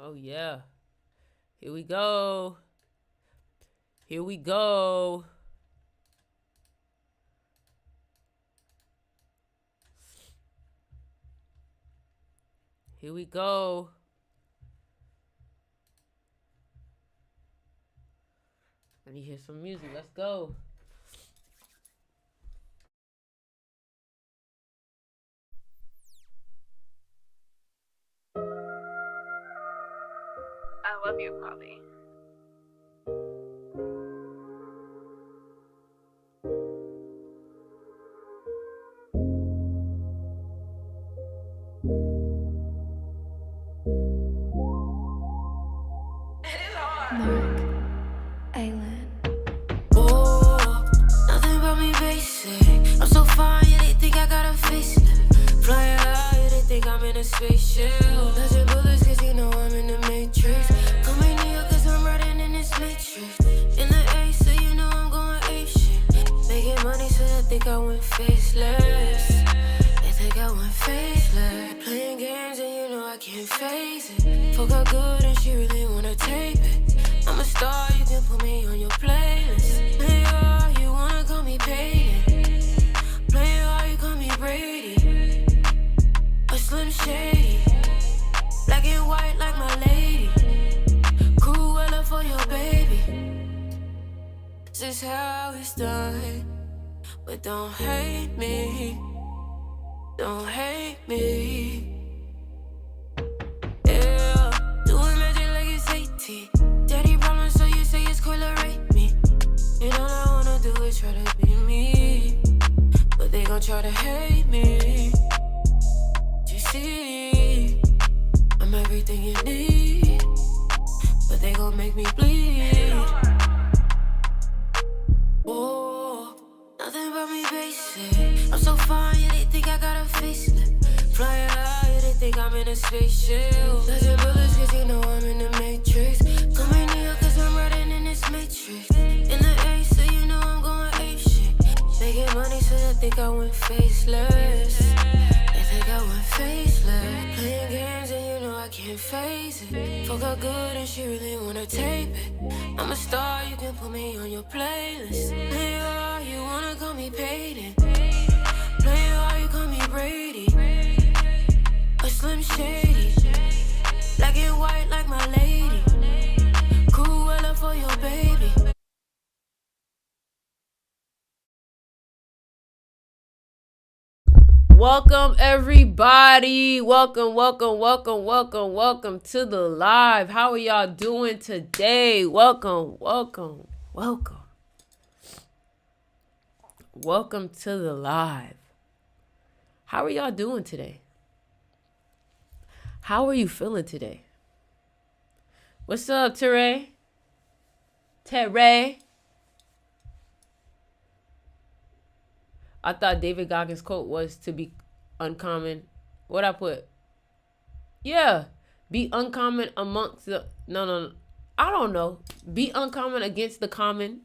Oh yeah. Here we go. Here we go. Here we go. Let me hear some music. Let's go. I love you, Poppy. It is hard. Mark Island. Oh, nothing about me basic. I'm so fine, yeah, they think I got a facelift. Flying high, yeah, they think I'm in a spaceship. Dodging bullets, cause you know I'm in the matrix. Come in here, cause I'm riding in this matrix. In the A, so you know I'm going ape shit. Making money, so they think I went faceless. They think I went faceless. Playing games, and you know I can't face it. Fuck her good, and she really wanna tape it. I'm a star, you can put me on your playlist. Play hard, you wanna call me Peyton. Play hard, you call me Brady. Or Slim Shady. Black and white like my lady. Cruella for your baby. This is how it's done. But don't hate me. Don't hate me. Yeah, doing magic like it's 18. Daddy problem, so you say it's cool to rape me. And all I wanna do is try to be me. But they gon' try to hate me. You see, I'm everything you need. But they gon' make me bleed. Oh, nothing about me basic. I'm so fine, yeah, they think I got a facelift. Flying high, yeah, they think I'm in a spaceship. Dodging bullets, cause you know I'm in the matrix. Come in here, cause I'm riding in this matrix. In the A, so you know I'm going ape shit. Making money, so they think I went faceless. They think I went faceless. Playing games, and you know I can't face it. Fuck her good, and she really wanna tape it. I'm a star, you can put me on your playlist. Play hard, you wanna call me Peyton. Play hard, you call me Brady. Or Slim Shady. Black and white like my lady. Cruella for your baby. Welcome everybody. Welcome to the live. How are y'all doing today? Welcome to the live. How are y'all doing today? How are you feeling today? What's up, Teray? I thought David Goggins' quote was to be uncommon. What I put? Yeah. Be uncommon amongst the... No. I don't know. Be uncommon against the common.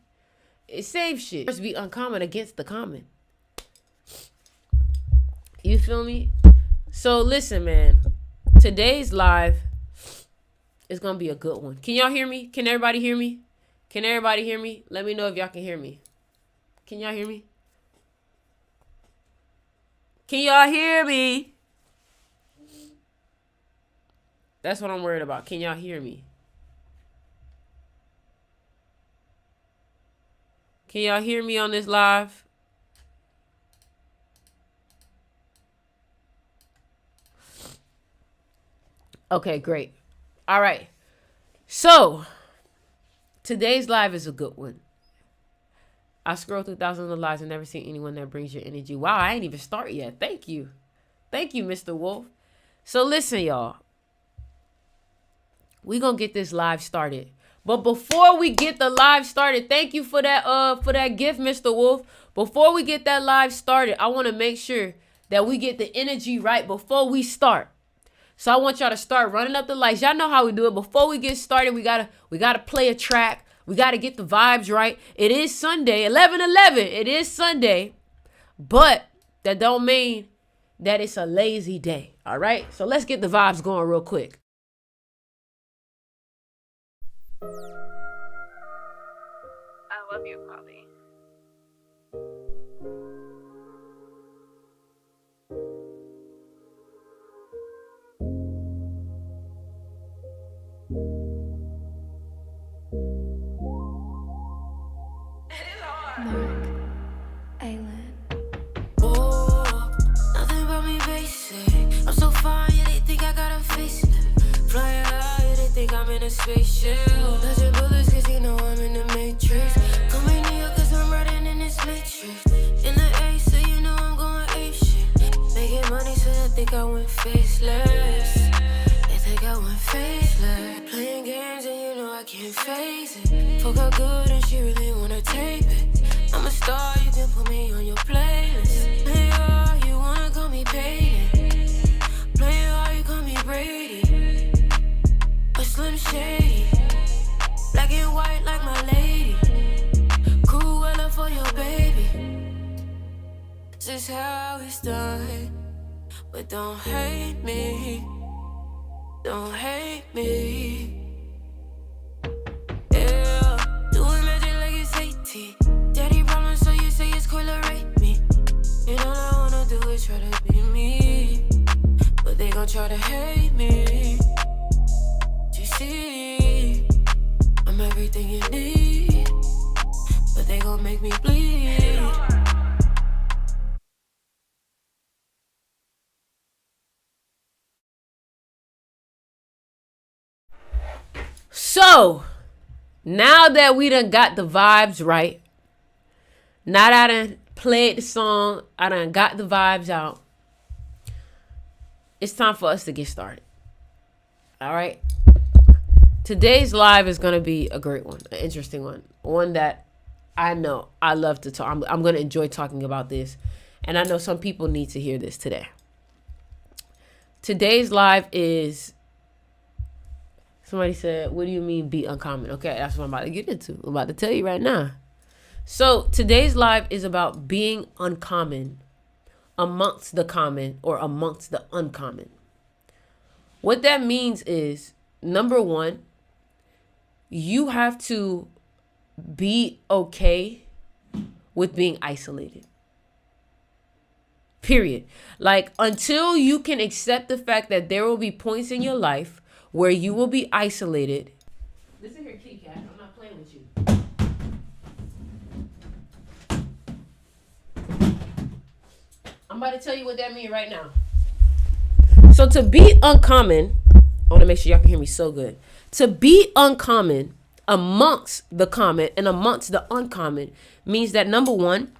It's same shit. Just be uncommon against the common. You feel me? So listen, man. Today's live is going to be a good one. Can y'all hear me? Can everybody hear me? Let me know if y'all can hear me. Can y'all hear me? Can y'all hear me? That's what I'm worried about. Can y'all hear me? Can y'all hear me on this live? Okay, great. All right. So, today's live is a good one. I scroll through thousands of lives and never seen anyone that brings your energy. Wow, I ain't even start yet. Thank you. Thank you, Mr. Wolf. So listen, y'all. We gonna get this live started. But before we get the live started, thank you for that gift, Mr. Wolf. Before we get that live started, I want to make sure that we get the energy right before we start. So I want y'all to start running up the lights. Y'all know how we do it. Before we get started, we gotta play a track. We got to get the vibes right. It is Sunday, 11/11. It is Sunday, but that don't mean that it's a lazy day. All right. So let's get the vibes going real quick. I love you, Polly. It is hard. Mark. Aylan. Oh, nothing about me basic. I'm so fine, yeah, they think I got a facelift. Flying high, yeah, they think I'm in a spaceship. Dodging bullets, cause you know I'm in the matrix. Coming here, cause I'm riding in this matrix. In the A, so you know I'm going ape shit. Making money, so they think I went faceless. They think I went faceless. Playing games, and you know I can't face it. Fuck her good, and she really wanna tape it. I'm a star, you can put me on your playlist. Play hard, you wanna call me Payton. Play hard, you call me Brady. A Slim Shady. Black and white like my lady. Cruella for your baby. This is how it's done. But don't hate me. Don't hate me. Yeah, doing magic like it's 18. Daddy problem, so you say it's cool to rape me. And all I wanna do is try to be me. But they gon' try to hate me. You see, I'm everything you need. But they gon' make me bleed. So, now that we done got the vibes right, now that I done played the song, I done got the vibes out, it's time for us to get started. All right? Today's live is going to be a great one, an interesting one that I know I love to talk. I'm going to enjoy talking about this, and I know some people need to hear this today. Today's live is... Somebody said, what do you mean be uncommon? Okay, that's what I'm about to get into. I'm about to tell you right now. So today's live is about being uncommon amongst the common or amongst the uncommon. What that means is, number one, you have to be okay with being isolated. Period. Like, until you can accept the fact that there will be points in your life where you will be isolated. Listen here, kitty cat. I'm not playing with you. I'm about to tell you what that means right now. So to be uncommon, I want to make sure y'all can hear me so good. To be uncommon amongst the common and amongst the uncommon means that, number one,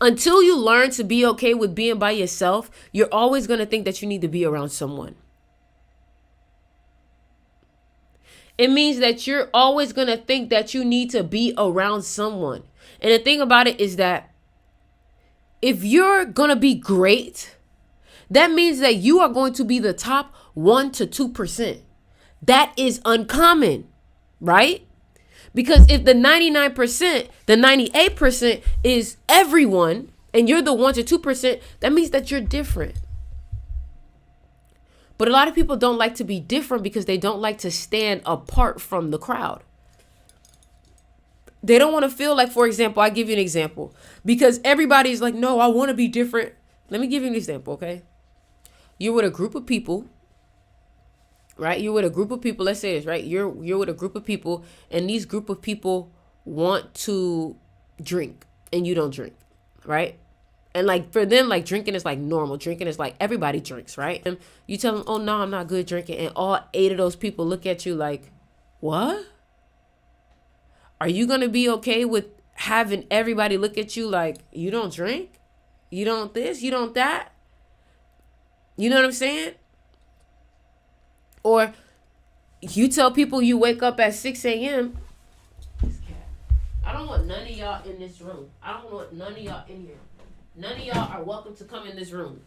until you learn to be okay with being by yourself, you're always going to think that you need to be around someone. It means that you're always going to think that you need to be around someone. And the thing about it is that if you're going to be great, that means that you are going to be the top 1 to 2%. That is uncommon, right? Because if the 99%, the 98% is everyone, and you're the 1 to 2%, that means that you're different. But a lot of people don't like to be different because they don't like to stand apart from the crowd. They don't want to feel like, for example, I give you an example. Because everybody's like, no, I want to be different. Let me give you an example, okay? You're with a group of people, right? You're with a group of people. Let's say this, right? You're with a group of people, and these group of people want to drink, and you don't drink, right? And like for them, like drinking is like normal. Drinking is like everybody drinks, right? And you tell them, oh, no, I'm not good drinking. And all 8 of those people look at you like, what? Are you going to be okay with having everybody look at you like, you don't drink? You don't this? You don't that? You know what I'm saying? Or you tell people you wake up at 6 a.m. I don't want none of y'all in this room. I don't want none of y'all in here. None of y'all are welcome to come in this room.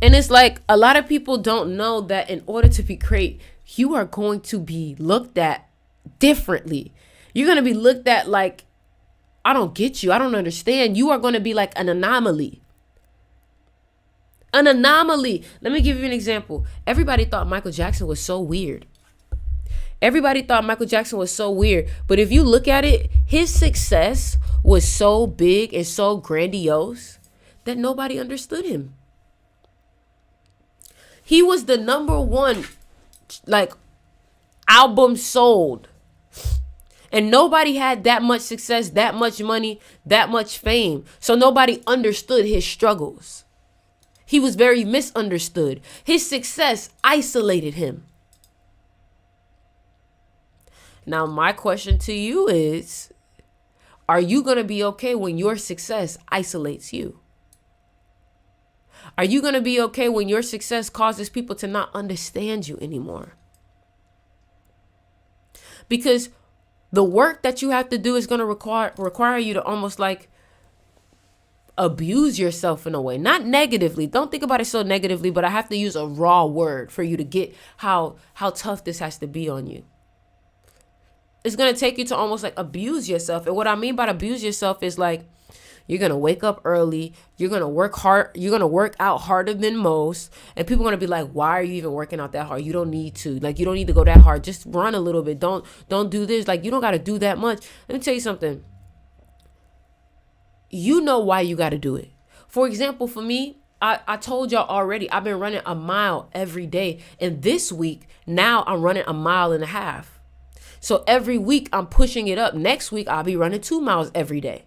And it's like a lot of people don't know that in order to be great, you are going to be looked at differently. You're going to be looked at like, I don't get you. I don't understand. You are going to be like an anomaly. An anomaly. Let me give you an example. Everybody thought Michael Jackson was so weird. Everybody thought Michael Jackson was so weird. But if you look at it, his success was so big and so grandiose that nobody understood him. He was the number one, like, album sold. And nobody had that much success, that much money, that much fame. So nobody understood his struggles. He was very misunderstood. His success isolated him. Now, my question to you is, are you going to be okay when your success isolates you? Are you going to be okay when your success causes people to not understand you anymore? Because the work that you have to do is going to require you to almost like abuse yourself in a way. Not negatively. Don't think about it so negatively, but I have to use a raw word for you to get how tough this has to be on you. It's going to take you to almost like abuse yourself. And what I mean by abuse yourself is like, you're going to wake up early. You're going to work hard. You're going to work out harder than most. And people are going to be like, why are you even working out that hard? You don't need to. Like, you don't need to go that hard. Just run a little bit. Don't do this. Like, you don't got to do that much. Let me tell you something. You know why you got to do it. For example, for me, I told y'all already, I've been running a mile every day. And this week, now I'm running 1.5 miles. So every week I'm pushing it up. Next week, I'll be running 2 miles every day.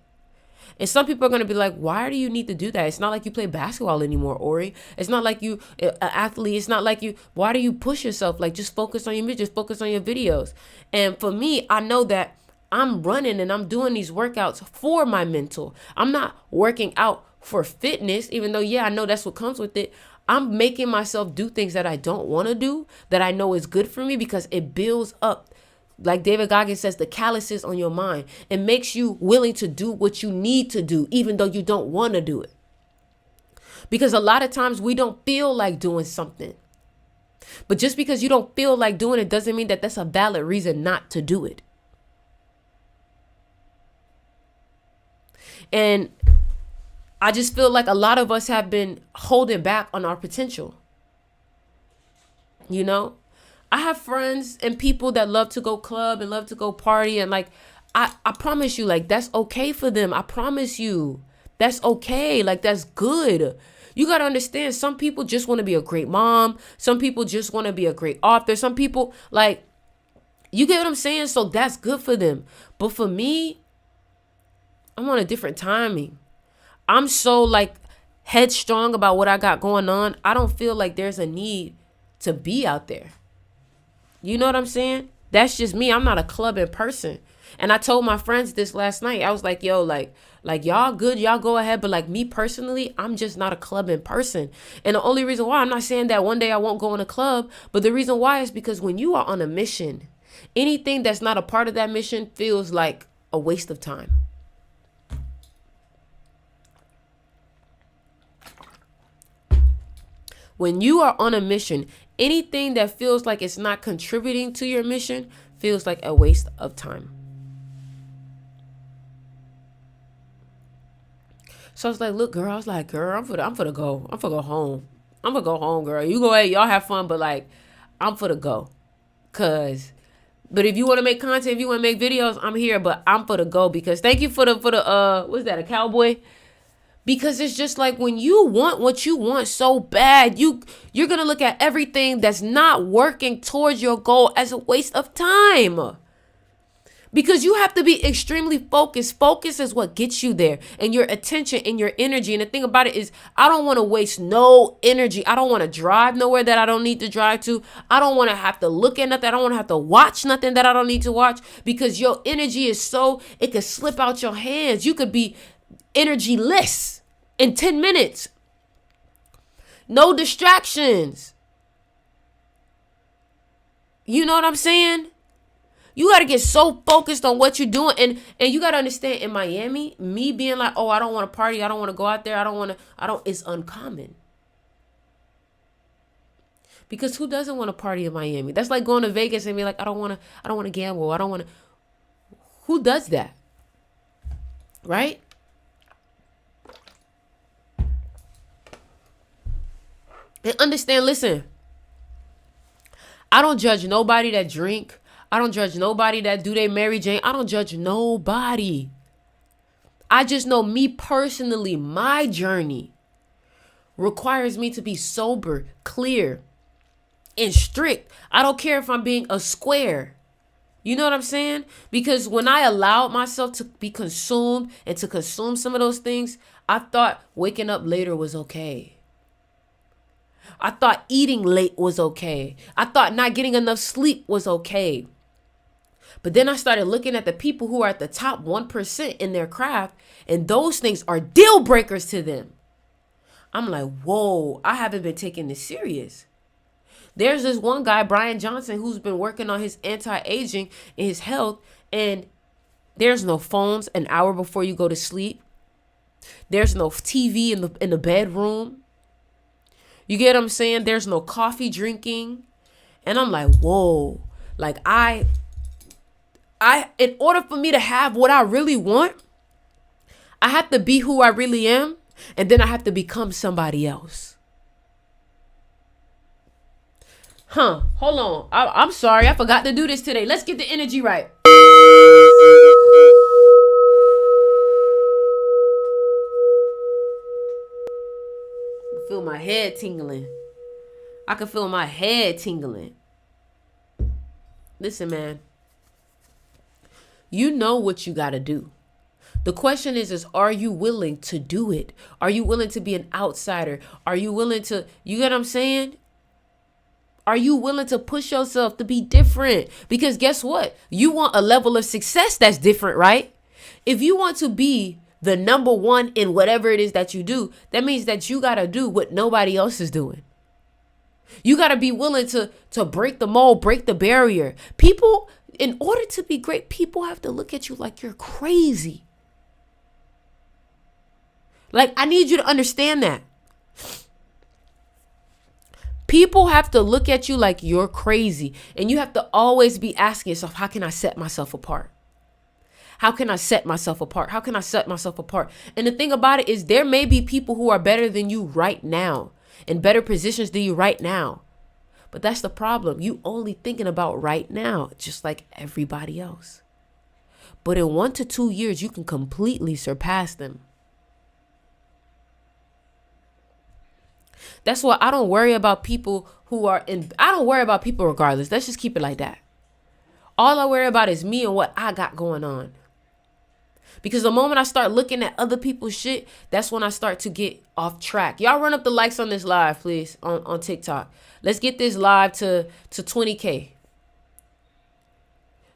And some people are going to be like, why do you need to do that? It's not like you play basketball anymore, Ori. It's not like you an athlete. It's not like you. Why do you push yourself? Like, just focus on your just focus on your videos. And for me, I know that I'm running and I'm doing these workouts for my mental. I'm not working out for fitness, even though, yeah, I know that's what comes with it. I'm making myself do things that I don't want to do, that I know is good for me, because it builds up. Like David Goggins says, the calluses on your mind. It makes you willing to do what you need to do, even though you don't want to do it. Because a lot of times we don't feel like doing something. But just because you don't feel like doing it doesn't mean that that's a valid reason not to do it. And I just feel like a lot of us have been holding back on our potential. You know? I have friends and people that love to go club and love to go party. And like, I promise you, like, that's okay for them. I promise you, that's okay. Like, that's good. You got to understand, some people just want to be a great mom. Some people just want to be a great author. Some people, like, you get what I'm saying? So that's good for them. But for me, I'm on a different timing. I'm so like headstrong about what I got going on. I don't feel like there's a need to be out there. You know what I'm saying? That's just me. I'm not a clubbing person. And I told my friends this last night. I was like, yo, like y'all good, y'all go ahead. But like me personally, I'm just not a clubbing person. And the only reason why, I'm not saying that one day I won't go in a club, but the reason why is because when you are on a mission, anything that's not a part of that mission feels like a waste of time. When you are on a mission, anything that feels like it's not contributing to your mission feels like a waste of time. So I was like, look, girl, I'm finna go home. I'm gonna go home, girl. You go ahead, y'all have fun, but like, I'm finna go. But if you want to make content, if you want to make videos, I'm here, but I'm finna go, because thank you for the what's that, a cowboy? Because it's just like, when you want what you want so bad, you're going to look at everything that's not working towards your goal as a waste of time. Because you have to be extremely focused. Focus is what gets you there, and your attention and your energy. And the thing about it is, I don't want to waste no energy. I don't want to drive nowhere that I don't need to drive to. I don't want to have to look at nothing. I don't want to have to watch nothing that I don't need to watch, because your energy is so, it could slip out your hands. You could be energyless in 10 minutes. No distractions. You know what I'm saying? You got to get so focused on what you're doing. And you got to understand, in Miami, me being like, oh, I don't want to party, I don't want to go out there, it's uncommon. Because who doesn't want to party in Miami? That's like going to Vegas and be like, I don't want to gamble. Who does that? Right? And understand, listen, I don't judge nobody that drink. I don't judge nobody that do they Mary Jane. I don't judge nobody. I just know me personally, my journey requires me to be sober, clear, and strict. I don't care if I'm being a square. You know what I'm saying? Because when I allowed myself to be consumed and to consume some of those things, I thought waking up later was okay. I thought eating late was okay. I thought not getting enough sleep was okay. But then I started looking at the people who are at the top 1% in their craft, and those things are deal breakers to them. I'm like, whoa, I haven't been taking this serious. There's this one guy, Brian Johnson, who's been working on his anti-aging and his health, and there's no phones an hour before you go to sleep. There's no TV in the bedroom. You get what I'm saying? There's no coffee drinking. And I'm like, whoa. Like I in order for me to have what I really want, I have to be who I really am, and then I have to become somebody else. Hold on. I'm sorry. I forgot to do this today. Let's get the energy right. I feel my head tingling. I can feel my head tingling. Listen, man. You know what you got to do. The question is, are you willing to do it? Are you willing to be an outsider? Are you willing to, you get what I'm saying? Are you willing to push yourself to be different? Because guess what? You want a level of success that's different, right? If you want to be the number one in whatever it is that you do, that means that you got to do what nobody else is doing. You got to be willing to break the mold, break the barrier. People, in order to be great, people have to look at you like you're crazy. Like, I need you to understand that. People have to look at you like you're crazy. And you have to always be asking yourself, how can I set myself apart? How can I set myself apart? How can I set myself apart? And the thing about it is there may be people who are better than you right now, in better positions than you right now. But that's the problem. You only thinking about right now, just like everybody else. But in 1 to 2 years, you can completely surpass them. That's why I don't worry about people I don't worry about people regardless. Let's just keep it like that. All I worry about is me and what I got going on. Because the moment I start looking at other people's shit, that's when I start to get off track. Y'all run up the likes on this live, please, on TikTok. Let's get this live to 20K.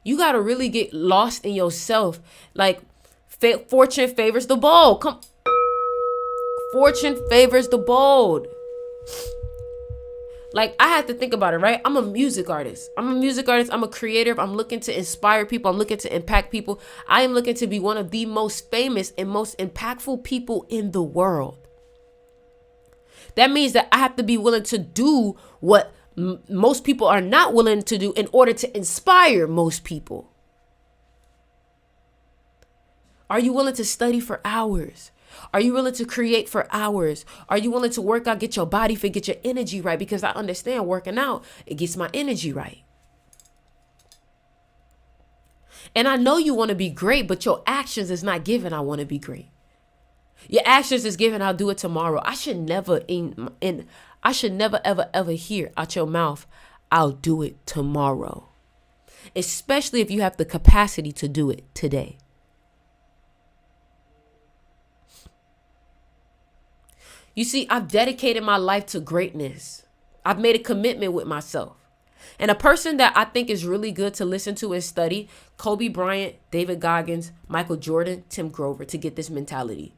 You got to really get lost in yourself. Like, fortune favors the bold. Fortune favors the bold. Like, I had to think about it, right? I'm a music artist. I'm a creator. I'm looking to inspire people. I'm looking to impact people. I am looking to be one of the most famous and most impactful people in the world. That means that I have to be willing to do what most people are not willing to do in order to inspire most people. Are you willing to study for hours? Are you willing to create for hours? Are you willing to work out, get your body fit, get your energy right? Because I understand working out, it gets my energy right. And I know you want to be great, but your actions is not giving I want to be great. Your actions is giving I'll do it tomorrow. I should never ever hear out your mouth, I'll do it tomorrow. Especially if you have the capacity to do it today. You see, I've dedicated my life to greatness. I've made a commitment with myself. And a person that I think is really good to listen to and study, Kobe Bryant, David Goggins, Michael Jordan, Tim Grover, to get this mentality.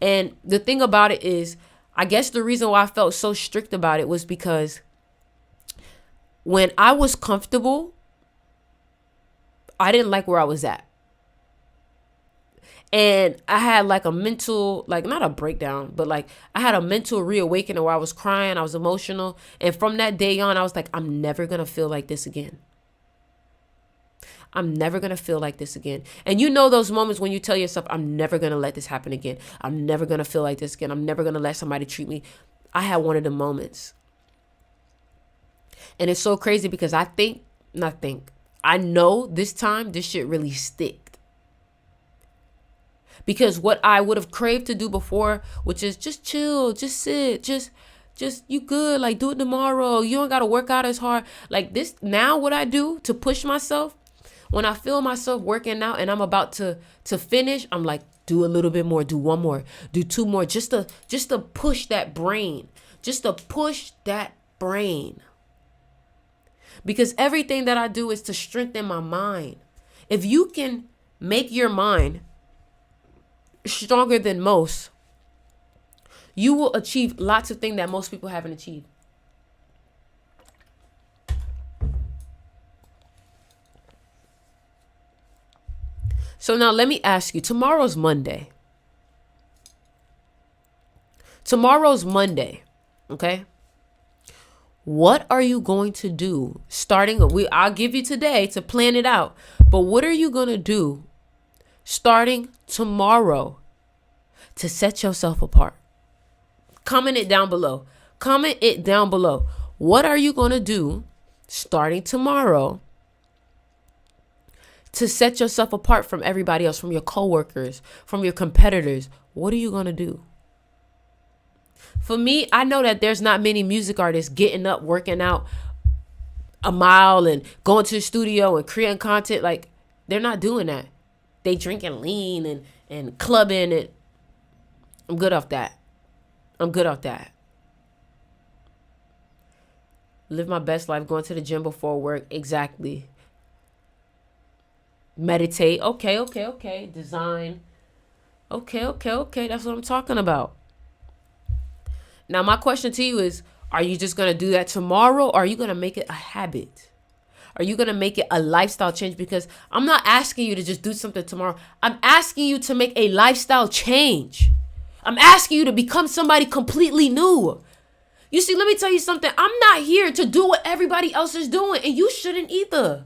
And the thing about it is, I guess the reason why I felt so strict about it was because when I was comfortable, I didn't like where I was at. And I had like a mental, like not a breakdown, but like I had a mental reawakening where I was crying, I was emotional. And from that day on, I was like, I'm never going to feel like this again. I'm never going to feel like this again. And you know those moments when you tell yourself, I'm never going to let this happen again. I'm never going to feel like this again. I'm never going to let somebody treat me. I had one of the moments. And it's so crazy because I know this time this shit really sticked. Because what I would have craved to do before, which is just chill, just sit, just you good, like do it tomorrow. You don't got to work out as hard. Like this, now what I do to push myself, when I feel myself working out and I'm about to finish, I'm like, do a little bit more, do one more, do two more, just to push that brain, Because everything that I do is to strengthen my mind. If you can make your mind stronger than most, you will achieve lots of things that most people haven't achieved. So now let me ask you, tomorrow's Monday, okay? What are you going to do I'll give you today to plan it out, but what are you going to do starting tomorrow to set yourself apart? Comment it down below. What are you going to do starting tomorrow to set yourself apart from everybody else, from your coworkers, from your competitors? What are you going to do? For me, I know that there's not many music artists getting up, working out a mile and going to the studio and creating content. Like, they're not doing that. They drinking lean and clubbing it. I'm good off that. Live my best life, going to the gym before work. Exactly. Meditate. Okay. Design. Okay. That's what I'm talking about. Now, my question to you is, are you just going to do that tomorrow, or are you going to make it a habit? Are you going to make it a lifestyle change? Because I'm not asking you to just do something tomorrow. I'm asking you to make a lifestyle change. I'm asking you to become somebody completely new. You see, let me tell you something. I'm not here to do what everybody else is doing, and you shouldn't either.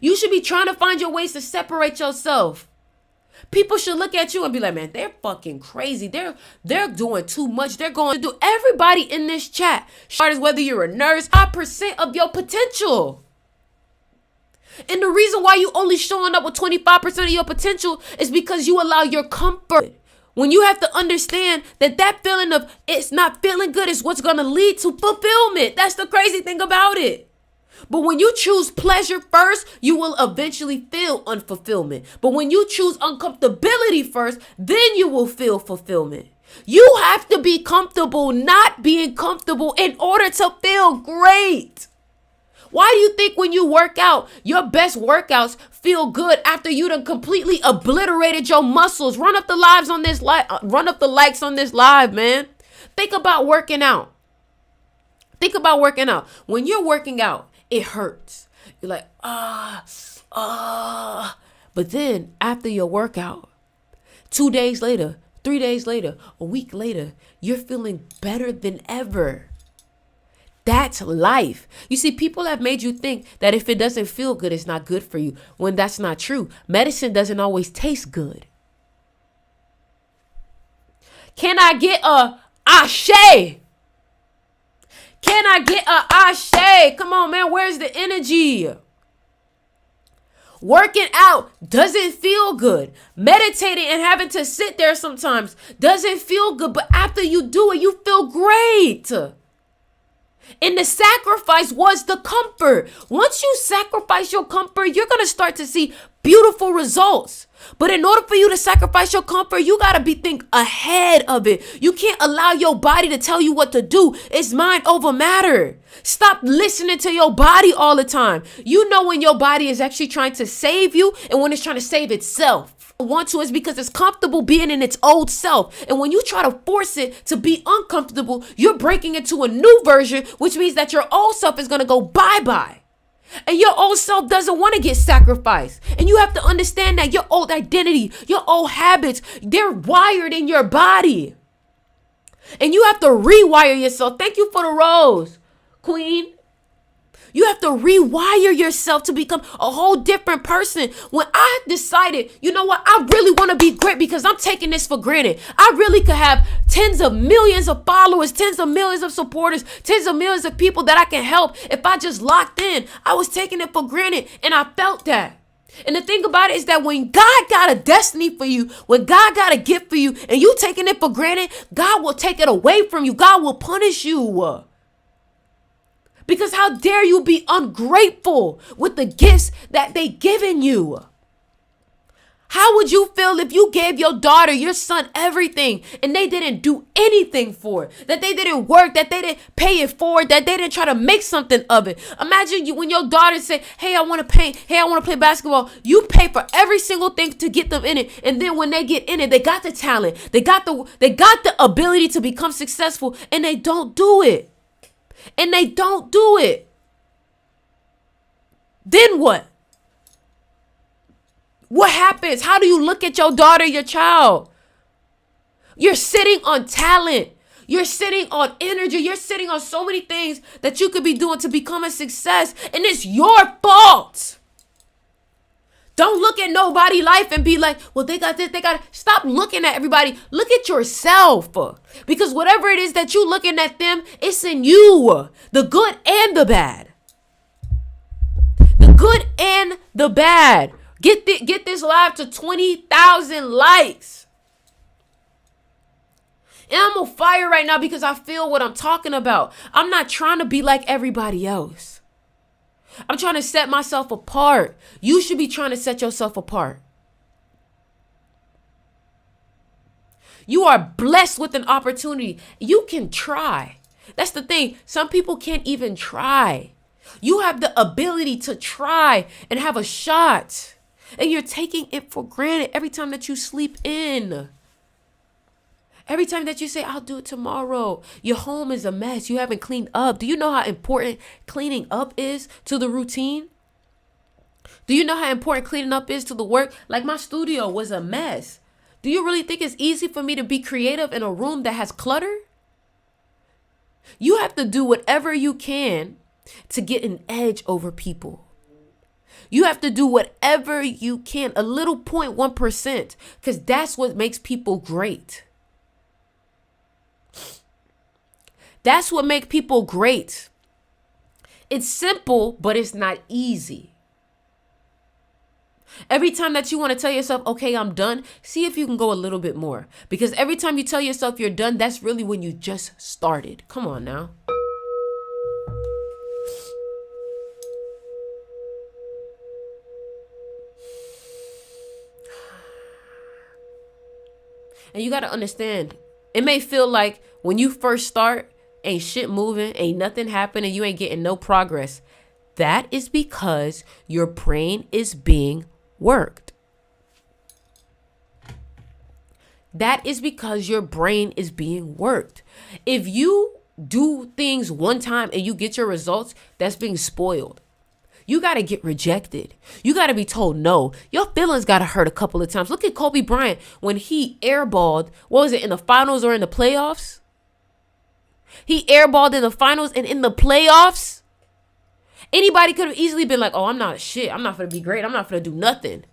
You should be trying to find your ways to separate yourself. People should look at you and be like, man, they're fucking crazy. They're doing too much. They're going to do. Everybody in this chat, regardless whether you're a nurse, 5% of your potential. And the reason why you only showing up with 25% of your potential is because you allow your comfort. When you have to understand that feeling of it's not feeling good is what's going to lead to fulfillment. That's the crazy thing about it. But when you choose pleasure first, you will eventually feel unfulfillment. But when you choose uncomfortability first, then you will feel fulfillment. You have to be comfortable not being comfortable in order to feel great. Why do you think when you work out, your best workouts feel good after you done completely obliterated your muscles? Run up the likes on this live, man. Think about working out. When you're working out, it hurts. You're like, But then after your workout, 2 days later, 3 days later, a week later, you're feeling better than ever. That's life. You see, people have made you think that if it doesn't feel good, it's not good for you, when that's not true. Medicine doesn't always taste good. Can I get a ashe? Can I get a ashe? Come on, man. Where's the energy? Working out doesn't feel good. Meditating and having to sit there sometimes doesn't feel good. But after you do it, you feel great. And the sacrifice was the comfort. Once you sacrifice your comfort, you're going to start to see beautiful results. But in order for you to sacrifice your comfort, you got to think ahead of it. You can't allow your body to tell you what to do. It's mind over matter. Stop listening to your body all the time. You know when your body is actually trying to save you and when it's trying to save itself. Want to is because it's comfortable being in its old self. And when you try to force it to be uncomfortable, you're breaking into a new version, which means that your old self is going to go bye-bye. And your old self doesn't want to get sacrificed. And you have to understand that your old identity, your old habits, they're wired in your body. And you have to rewire yourself. Thank you for the rose, Queen. You have to rewire yourself to become a whole different person. When I decided, you know what, I really want to be great because I'm taking this for granted. I really could have tens of millions of followers, tens of millions of supporters, tens of millions of people that I can help if I just locked in. I was taking it for granted and I felt that. And the thing about it is that when God got a destiny for you, when God got a gift for you, and you taking it for granted, God will take it away from you. God will punish you. Because how dare you be ungrateful with the gifts that they given you? How would you feel if you gave your daughter, your son, everything and they didn't do anything for it? That they didn't work, that they didn't pay it forward, that they didn't try to make something of it. Imagine you when your daughter say, hey, I want to paint, hey, I want to play basketball. You pay for every single thing to get them in it. And then when they get in it, they got the talent. They got the ability to become successful and they don't do it. And they don't do it. Then what? What happens? How do you look at your daughter, your child? You're sitting on talent. You're sitting on energy. You're sitting on so many things that you could be doing to become a success. And it's your fault. Don't look at nobody's life and be like, well, they got this, they got it. Stop looking at everybody. Look at yourself. Because whatever it is that you looking at them, it's in you. The good and the bad. The good and the bad. Get this live to 20,000 likes. And I'm on fire right now because I feel what I'm talking about. I'm not trying to be like everybody else. I'm trying to set myself apart. You should be trying to set yourself apart. You are blessed with an opportunity. You can try. That's the thing. Some people can't even try. You have the ability to try and have a shot. And you're taking it for granted every time that you sleep in. Every time that you say, I'll do it tomorrow. Your home is a mess. You haven't cleaned up. Do you know how important cleaning up is to the routine? Do you know how important cleaning up is to the work? Like my studio was a mess. Do you really think it's easy for me to be creative in a room that has clutter? You have to do whatever you can to get an edge over people. You have to do whatever you can, a little 0.1%, because that's what makes people great. That's what makes people great. It's simple, but it's not easy. Every time that you want to tell yourself, okay, I'm done, see if you can go a little bit more. Because every time you tell yourself you're done, that's really when you just started. Come on now. And you got to understand, it may feel like when you first start, ain't shit moving, ain't nothing happening, you ain't getting no progress. That is because your brain is being worked. That is because your brain is being worked. If you do things one time and you get your results, that's being spoiled. You got to get rejected. You got to be told no. Your feelings got to hurt a couple of times. Look at Kobe Bryant when he airballed. What was it, in the finals or in the playoffs? He airballed in the finals and in the playoffs. Anybody could have easily been like, oh, I'm not shit. I'm not going to be great. I'm not going to do nothing.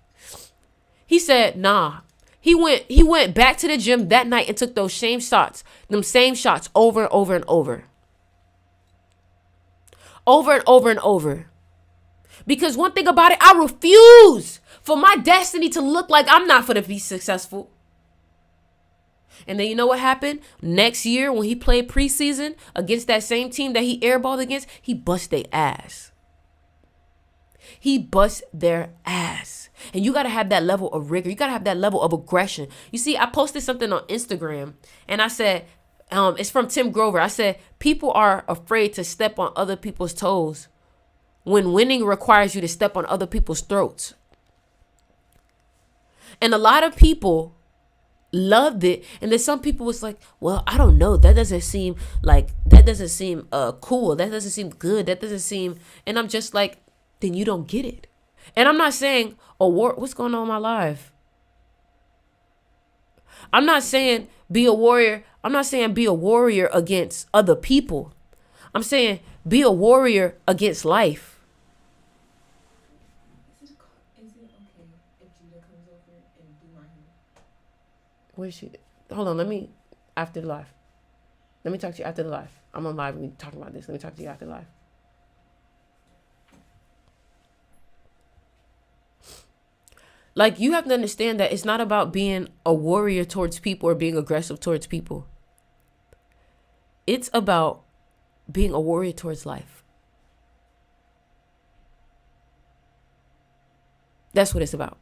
He said, nah. He went back to the gym that night and took those same shots over and over and over. Over and over and over. Because one thing about it, I refuse for my destiny to look like I'm not going to be successful. And then you know what happened? Next year when he played preseason against that same team that he airballed against, he bust their ass. He bust their ass. And you got to have that level of rigor. You got to have that level of aggression. You see, I posted something on Instagram and I said, it's from Tim Grover. I said, people are afraid to step on other people's toes when winning requires you to step on other people's throats. And a lot of people loved it. And then some people was like, well, I don't know. That doesn't seem cool. That doesn't seem good. That doesn't seem. And I'm just like, then you don't get it. And I'm not saying, what's going on in my life? I'm not saying be a warrior. I'm not saying be a warrior against other people. I'm saying be a warrior against life. Is it okay if Judah comes over and do my hair? Where's she? Hold on, let me after the live. Let me talk to you after the live. I'm on live. We talking about this. Let me talk to you after the live. Like, you have to understand that it's not about being a warrior towards people or being aggressive towards people. It's about being a warrior towards life. That's what it's about.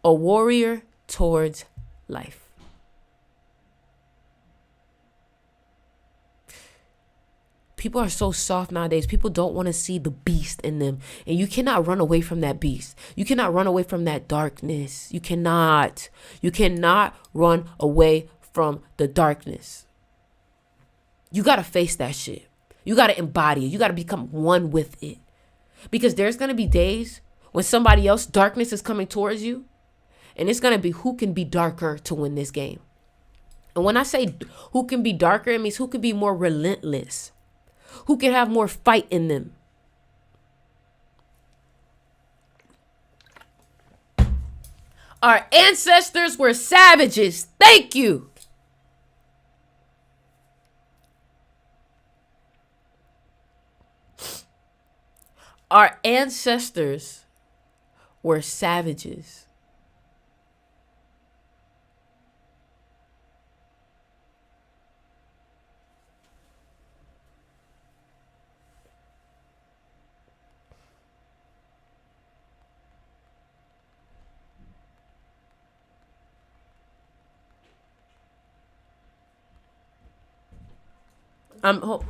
A warrior towards life. People are so soft nowadays. People don't want to see the beast in them. And you cannot run away from that beast. You cannot run away from that darkness. You cannot. You cannot run away from the darkness. You got to face that shit. You got to embody it. You got to become one with it. Because there's going to be days when somebody else, darkness is coming towards you. And it's going to be who can be darker to win this game. And when I say who can be darker, it means who can be more relentless. Who can have more fight in them. Our ancestors were savages. Thank you. Our ancestors were savages.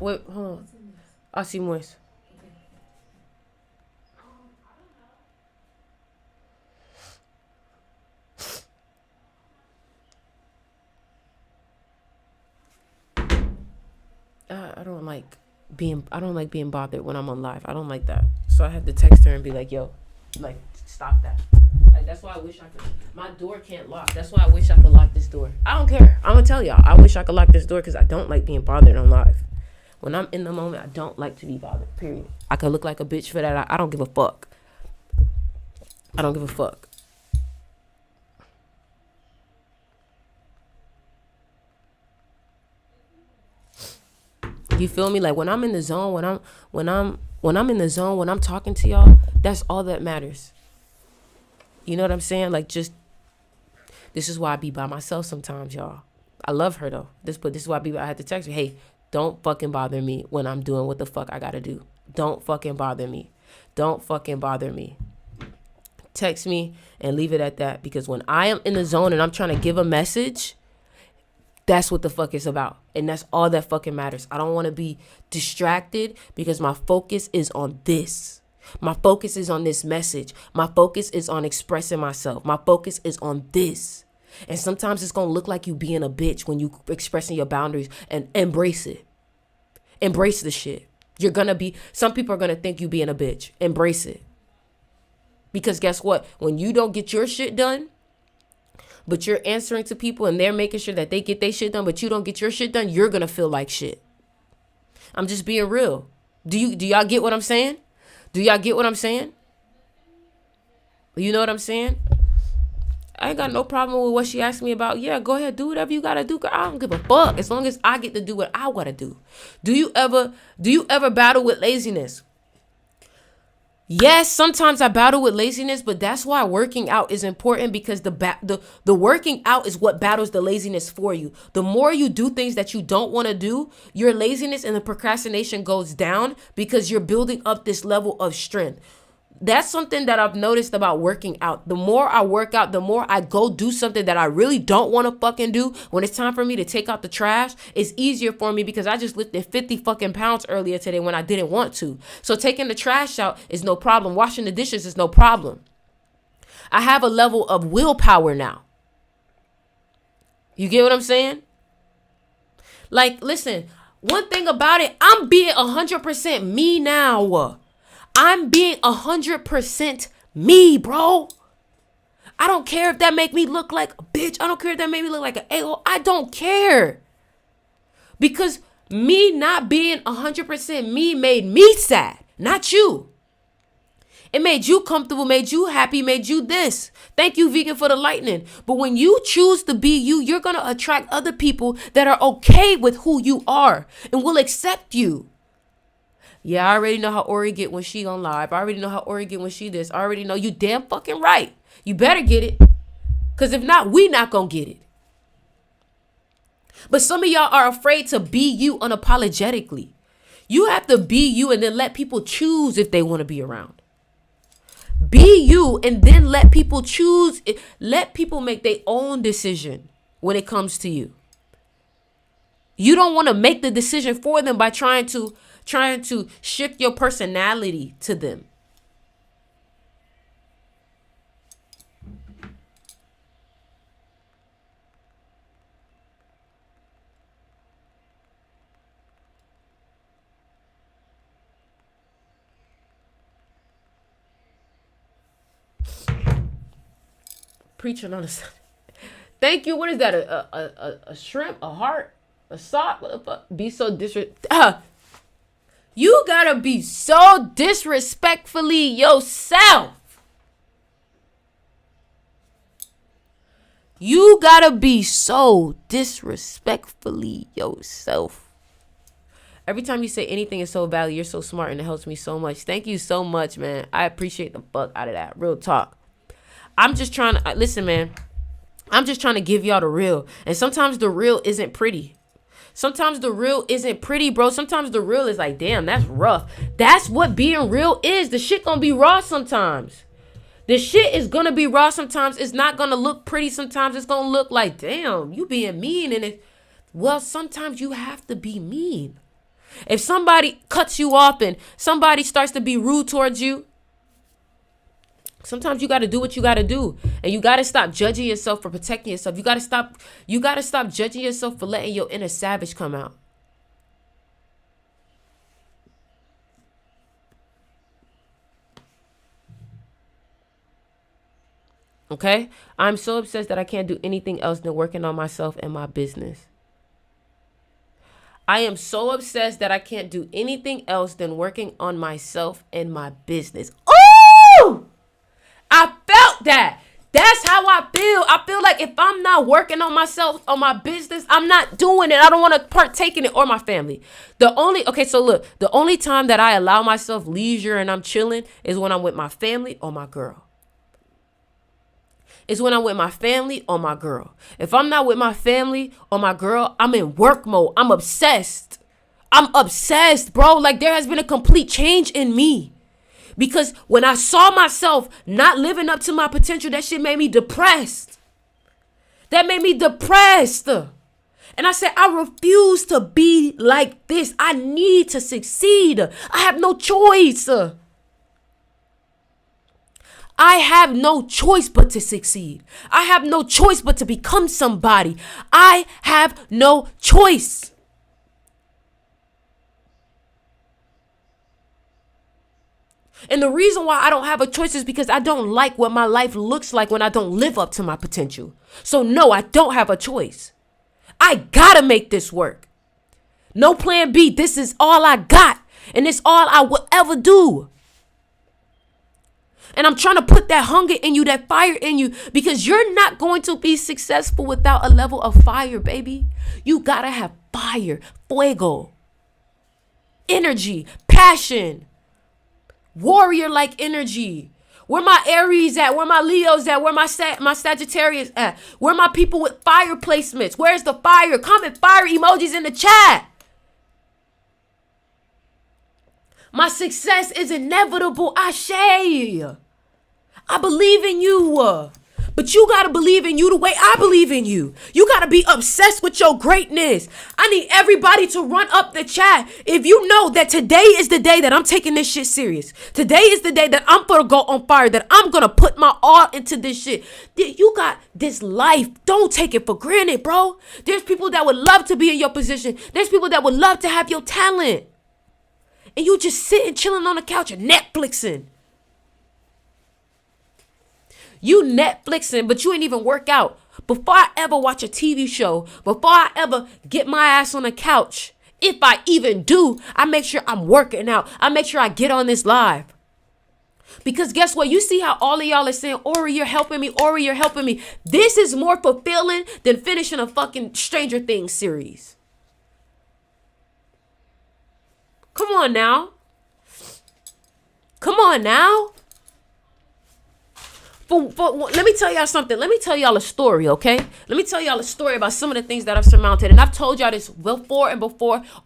Wait, hold on. I see Moise. I don't like being bothered when I'm on live. I don't like that. So I had to text her and be like, yo, like, stop that. Like, that's why I wish I could. My door can't lock. That's why I wish I could lock this door. I don't care. I'm going to tell y'all. I wish I could lock this door because I don't like being bothered on live. When I'm in the moment, I don't like to be bothered, period. I could look like a bitch for that. I don't give a fuck. I don't give a fuck. You feel me? Like, when I'm in the zone, when I'm in the zone, when I'm talking to y'all, that's all that matters. You know what I'm saying? Like, just, this is why I be by myself sometimes, y'all. I love her though. This is why I had to text her, hey, don't fucking bother me when I'm doing what the fuck I gotta do. Don't fucking bother me. Don't fucking bother me. Text me and leave it at that. Because when I am in the zone and I'm trying to give a message, that's what the fuck it's about. And that's all that fucking matters. I don't want to be distracted because my focus is on this. My focus is on this message. My focus is on expressing myself. My focus is on this. And sometimes it's going to look like you being a bitch when you expressing your boundaries, and embrace it. Embrace the shit. You're going to be, some people are going to think you being a bitch. Embrace it. Because guess what? When you don't get your shit done, but you're answering to people and they're making sure that they get their shit done, but you don't get your shit done, you're going to feel like shit. I'm just being real. Do y'all get what I'm saying? Do y'all get what I'm saying? You know what I'm saying? I ain't got no problem with what she asked me about. Yeah, go ahead, do whatever you gotta do, girl. I don't give a fuck. As long as I get to do what I gotta do. Do you ever battle with laziness? Yes, sometimes I battle with laziness, but that's why working out is important, because the working out is what battles the laziness for you. The more you do things that you don't want to do, your laziness and the procrastination goes down because you're building up this level of strength. That's something that I've noticed about working out. The more I work out, the more I go do something that I really don't want to fucking do. When it's time for me to take out the trash, it's easier for me because I just lifted 50 fucking pounds earlier today when I didn't want to. So taking the trash out is no problem. Washing the dishes is no problem. I have a level of willpower now. You get what I'm saying? Like, listen, one thing about it, I'm being 100% me now. I'm being 100% me, bro. I don't care if that make me look like a bitch. I don't care if that make me look like an a-hole. I don't care. Because Me not being 100% me made me sad, not you. It made you comfortable, made you happy, made you this. Thank you, vegan, for the lightning. But when you choose to be you, you're going to attract other people that are okay with who you are and will accept you. Yeah, I already know how Ori get when she on live. I already know how Ori get when she this. I already know. You damn fucking right. You better get it. Because if not, we not going to get it. But some of y'all are afraid to be you unapologetically. You have to be you and then let people choose if they want to be around. Be you and then let people choose. Let people make their own decision when it comes to you. You don't want to make the decision for them by trying to shift your personality to them. Preaching on the thank you. What is that? A shrimp? A heart? A sock? What the fuck? Be so You gotta be so disrespectfully yourself. You gotta be so disrespectfully yourself. Every time you say anything is so valuable, you're so smart and it helps me so much. Thank you so much, man. I appreciate the fuck out of that. Real talk. I'm just trying to, listen, man, I'm just trying to give y'all the real. And sometimes the real isn't pretty. Sometimes the real isn't pretty, bro. Sometimes the real is like, damn, that's rough. That's what being real is. The shit gonna be raw sometimes. The shit is gonna be raw sometimes. It's not gonna look pretty sometimes. It's gonna look like, damn, you being mean. And it, well, sometimes you have to be mean. If somebody cuts you off and somebody starts to be rude towards you, sometimes you got to do what you got to do. And you got to stop judging yourself for protecting yourself. You got to stop judging yourself for letting your inner savage come out. Okay? I'm so obsessed that I can't do anything else than working on myself and my business. I am so obsessed that I can't do anything else than working on myself and my business. Oh! I felt that. That's how I feel. I feel like if I'm not working on myself, on my business, I'm not doing it. I don't want to partake in it or my family. The only time that I allow myself leisure and I'm chilling is when I'm with my family or my girl. It's when I'm with my family or my girl. If I'm not with my family or my girl, I'm in work mode. I'm obsessed. I'm obsessed, bro. Like there has been a complete change in me. Because when I saw myself not living up to my potential, that shit made me depressed. That made me depressed. And I said, I refuse to be like this. I need to succeed. I have no choice. I have no choice but to succeed. I have no choice but to become somebody. I have no choice. And the reason why I don't have a choice is because I don't like what my life looks like when I don't live up to my potential. So no, I don't have a choice. I gotta make this work. No plan B. This is all I got. And it's all I will ever do. And I'm trying to put that hunger in you, that fire in you, because you're not going to be successful without a level of fire, baby. You gotta have fire, fuego, energy, passion. Warrior-like energy. Where my Aries at? Where my Leos at? Where my Sagittarius at? Where my people with fire placements? Where's the fire? Comment fire emojis in the chat. My success is inevitable. Ashe. I believe in you. But you got to believe in you the way I believe in you. You got to be obsessed with your greatness. I need everybody to run up the chat. If you know that today is the day that I'm taking this shit serious. Today is the day that I'm going to go on fire. That I'm going to put my all into this shit. You got this life. Don't take it for granted, bro. There's people that would love to be in your position. There's people that would love to have your talent. And you just sitting, chilling on the couch and Netflixing. You Netflixing, but you ain't even work out. Before I ever watch a TV show, before I ever get my ass on the couch If I even do, I make sure I'm working out. I make sure I get on this live. Because guess what? You see how all of y'all are saying, Ori, you're helping me. Ori, you're helping me. This is more fulfilling than finishing a fucking Stranger Things series. Come on now. Come on now. Let me tell y'all something. Let me tell y'all a story, okay? Let me tell y'all a story about some of the things that I've surmounted. And I've told y'all this before,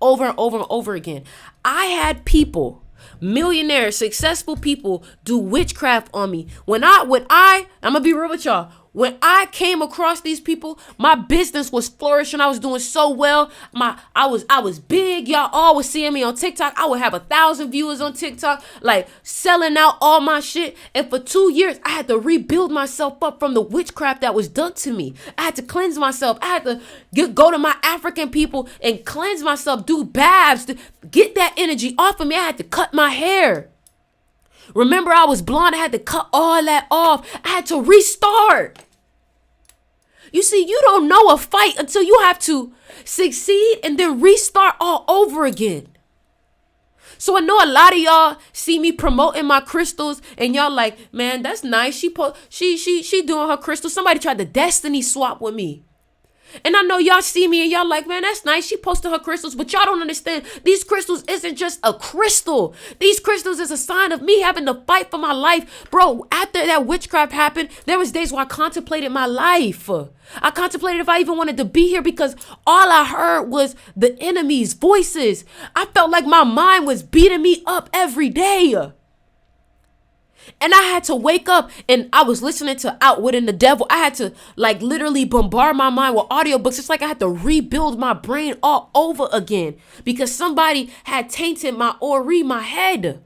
over and over and over again. I had people, millionaires, successful people, do witchcraft on me. I'm gonna be real with y'all. When I came across these people, my business was flourishing. I was doing so well. I was big. Y'all all was seeing me on TikTok. I would have 1,000 viewers on TikTok, like selling out all my shit. And for 2 years, I had to rebuild myself up from the witchcraft that was done to me. I had to cleanse myself. I had to go to my African people and cleanse myself, do baths, to get that energy off of me. I had to cut my hair. Remember, I was blonde. I had to cut all that off. I had to restart. You see, you don't know a fight until you have to succeed and then restart all over again. So I know a lot of y'all see me promoting my crystals and y'all like, man, that's nice. She doing her crystals. Somebody tried to destiny swap with me. And I know y'all see me and y'all like, man, that's nice. She posted her crystals, but y'all don't understand. These crystals isn't just a crystal. These crystals is a sign of me having to fight for my life. Bro, after that witchcraft happened, there was days where I contemplated my life. I contemplated if I even wanted to be here because all I heard was the enemy's voices. I felt like my mind was beating me up every day. And I had to wake up and I was listening to Outwitting the Devil. I had to like literally bombard my mind with audiobooks. It's like I had to rebuild my brain all over again because somebody had tainted my head.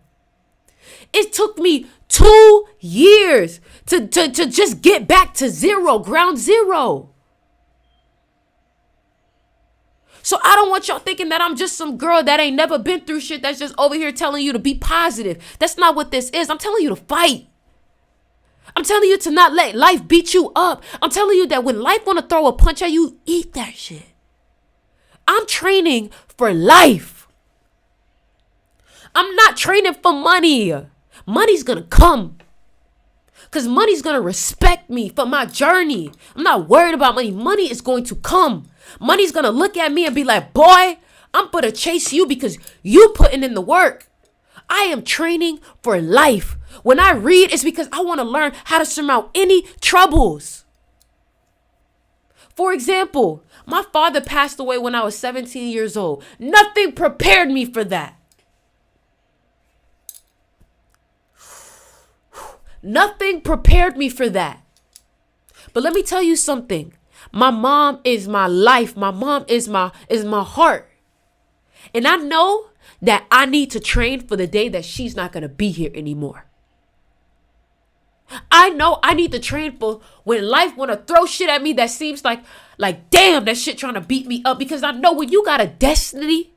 It took me 2 years to just get back to zero, ground zero. So I don't want y'all thinking that I'm just some girl that ain't never been through shit that's just over here telling you to be positive. That's not what this is. I'm telling you to fight. I'm telling you to not let life beat you up. I'm telling you that when life want to throw a punch at you, eat that shit. I'm training for life. I'm not training for money. Money's going to come. Because money's going to respect me for my journey. I'm not worried about money. Money is going to come. Money's going to look at me and be like, boy, I'm going to chase you because you putting in the work. I am training for life. When I read, it's because I want to learn how to surmount any troubles. For example, my father passed away when I was 17 years old. Nothing prepared me for that. Nothing prepared me for that. But let me tell you something. My mom is my life. My mom is my heart. And I know that I need to train for the day that she's not going to be here anymore. I know I need to train for when life want to throw shit at me that seems like damn, that shit trying to beat me up. Because I know when you got a destiny,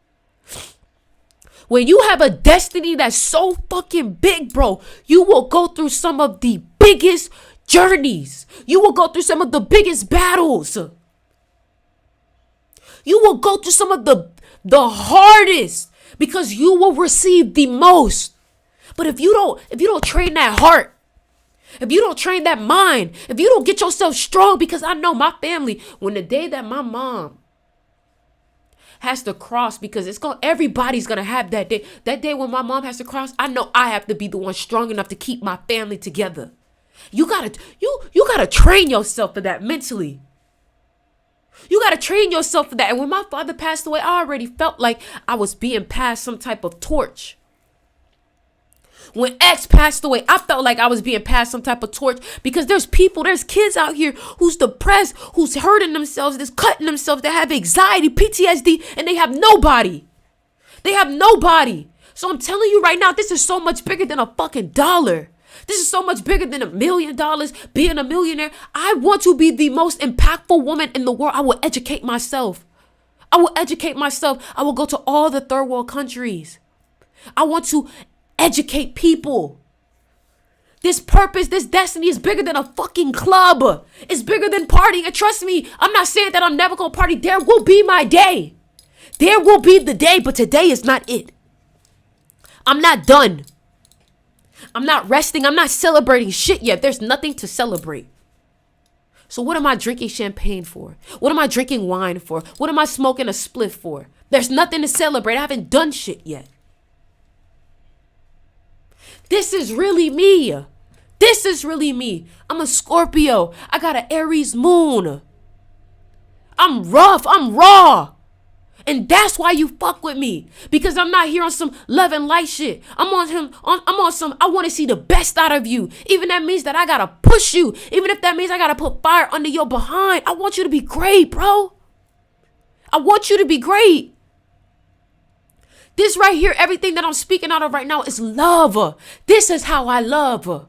when you have a destiny that's so fucking big, bro, you will go through some of the biggest journeys. You will go through some of the biggest battles. You will go through some of the hardest because you will receive the most. But if you don't train that heart, if you don't train that mind, if you don't get yourself strong, because I know my family, when the day that my mom has to cross, because everybody's gonna have that day when my mom has to cross, I know I have to be the one strong enough to keep my family together. You gotta train yourself for that mentally. You gotta train yourself for that. And when my father passed away, I already felt like I was being passed some type of torch. When X passed away, I felt like I was being passed some type of torch because there's kids out here who's depressed, who's hurting themselves, that's cutting themselves, that have anxiety, PTSD, and they have nobody. They have nobody. So I'm telling you right now, this is so much bigger than a fucking dollar. This is so much bigger than $1 million, being a millionaire. I want to be the most impactful woman in the world. I will educate myself. I will go to all the third world countries. I want to educate people. This purpose, this destiny is bigger than a fucking club. It's bigger than partying. And trust me, I'm not saying that I'm never going to party. There will be my day. There will be the day, but today is not it. I'm not done. I'm not resting. I'm not celebrating shit yet. There's nothing to celebrate. So what am I drinking champagne for? What am I drinking wine for? What am I smoking a spliff for? There's nothing to celebrate. I haven't done shit yet. This is really me. This is really me. I'm a Scorpio. I got an Aries moon. I'm rough. I'm raw. And that's why you fuck with me. Because I'm not here on some love and light shit. I'm on some, I want to see the best out of you. Even that means that I got to push you. Even if that means I got to put fire under your behind. I want you to be great, bro. I want you to be great. This right here, everything that I'm speaking out of right now is love. This is how I love.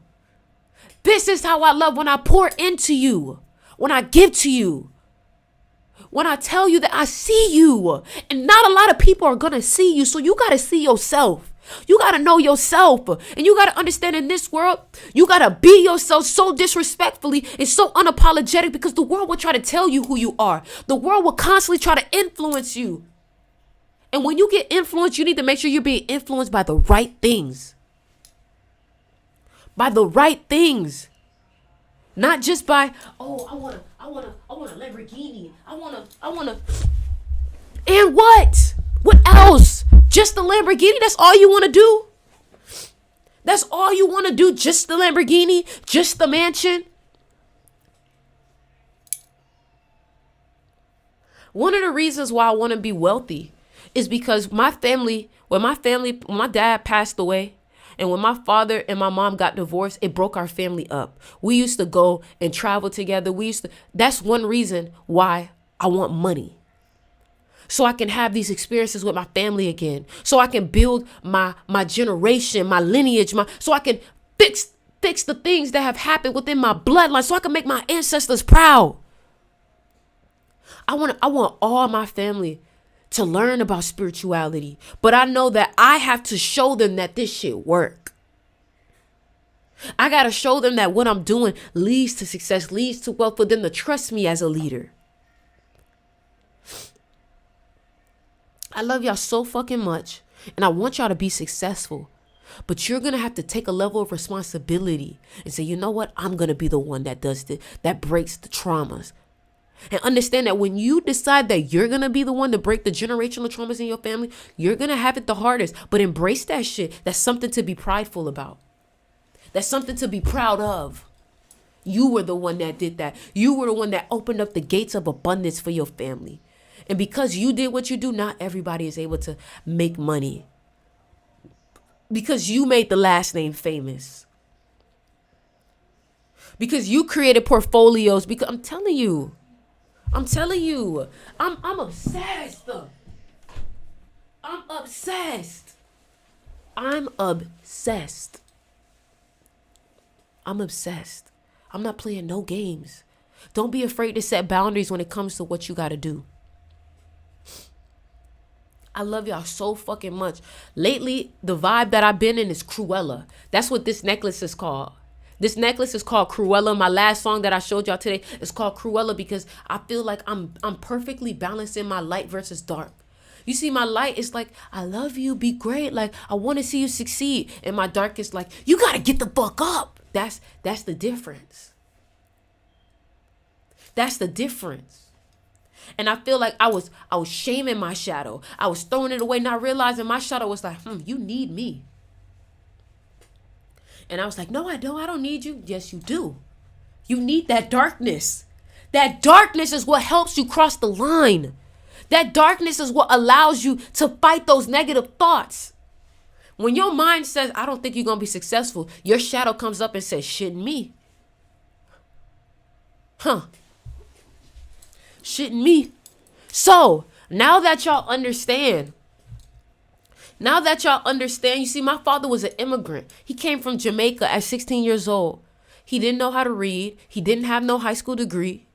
This is how I love when I pour into you. When I give to you. When I tell you that I see you. And not a lot of people are going to see you. So you got to see yourself. You got to know yourself. And you got to understand in this world, you got to be yourself so disrespectfully and so unapologetic because the world will try to tell you who you are. The world will constantly try to influence you. And when you get influenced, you need to make sure you're being influenced by the right things. By the right things. Not just by, oh, I want a Lamborghini. I want to. And what? What else? Just the Lamborghini? That's all you want to do? That's all you want to do? Just the Lamborghini? Just the mansion? One of the reasons why I want to be wealthy is because when my dad passed away, and when my father and my mom got divorced, it broke our family up. We used to go and travel together. That's one reason why I want money. So I can have these experiences with my family again. So I can build my generation, my lineage, so I can fix the things that have happened within my bloodline. So I can make my ancestors proud. I want all my family to learn about spirituality. But I know that I have to show them that this shit work. I got to show them that what I'm doing leads to success, leads to wealth, for them to trust me as a leader. I love y'all so fucking much. And I want y'all to be successful. But you're going to have to take a level of responsibility and say, you know what? I'm going to be the one that does this, that breaks the traumas. And understand that when you decide that you're going to be the one to break the generational traumas in your family, you're going to have it the hardest. But embrace that shit. That's something to be prideful about. That's something to be proud of. You were the one that did that. You were the one that opened up the gates of abundance for your family. And because you did what you do, not everybody is able to make money. Because you made the last name famous. Because you created portfolios. Because I'm telling you, I'm obsessed. I'm obsessed. I'm obsessed. I'm obsessed. I'm not playing no games. Don't be afraid to set boundaries when it comes to what you got to do. I love y'all so fucking much. Lately, the vibe that I've been in is Cruella. That's what this necklace is called. This necklace is called Cruella. My last song that I showed y'all today is called Cruella because I feel like I'm perfectly balanced in my light versus dark. You see, my light is like, I love you, be great. Like, I want to see you succeed. And my dark is like, you got to get the fuck up. That's the difference. That's the difference. And I feel like I was shaming my shadow. I was throwing it away, not realizing my shadow was like, you need me. And I was like, no, I don't need you. Yes, you do. You need that darkness. That darkness is what helps you cross the line. That darkness is what allows you to fight those negative thoughts. When your mind says, I don't think you're going to be successful, your shadow comes up and says, shouldn't me. Shouldn't me. So now that y'all understand, you see, my father was an immigrant. He came from Jamaica at 16 years old. He didn't know how to read. He didn't have no high school degree.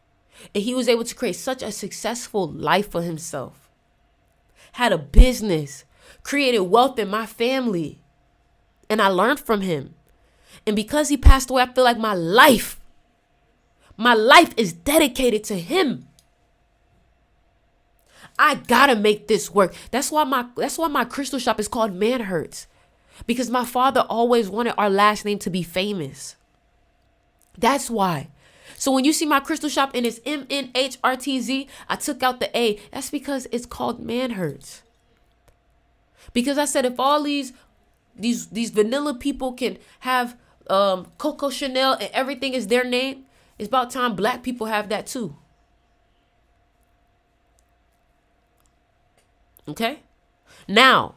And he was able to create such a successful life for himself. Had a business, created wealth in my family. And I learned from him. And because he passed away, I feel like my life is dedicated to him. I gotta make this work. That's why my crystal shop is called Man Hurts. Because my father always wanted our last name to be famous. That's why. So when you see my crystal shop and it's MNHRTZ, I took out the A. That's because it's called Man Hurts. Because I said if all these vanilla people can have Coco Chanel and everything is their name, it's about time black people have that too. Okay? Now,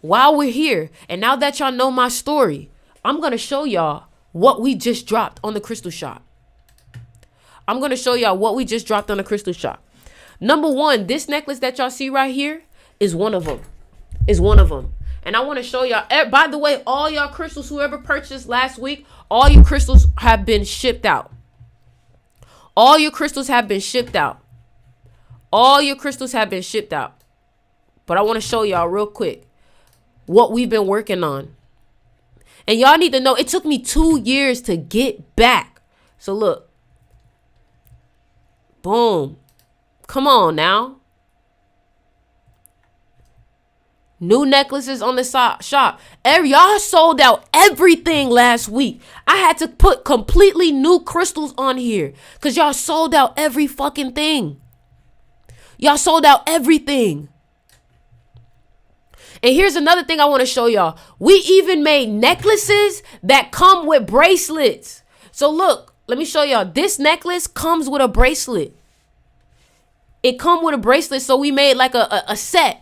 while we're here, and now that y'all know my story, I'm going to show y'all what we just dropped on the crystal shop. I'm going to show y'all what we just dropped on the crystal shop. Number one, this necklace that y'all see right here is one of them. And I want to show y'all, by the way, all y'all crystals, whoever purchased last week, all your crystals have been shipped out. All your crystals have been shipped out. All your crystals have been shipped out. But I want to show y'all real quick what we've been working on. And y'all need to know it took me 2 years to get back. So look. Boom. Come on now. New necklaces on the shop. Y'all sold out everything last week. I had to put completely new crystals on here because y'all sold out every fucking thing. Y'all sold out everything. And here's another thing I want to show y'all. We even made necklaces that come with bracelets. So look, let me show y'all. This necklace comes with a bracelet. It comes with a bracelet, so we made like a set.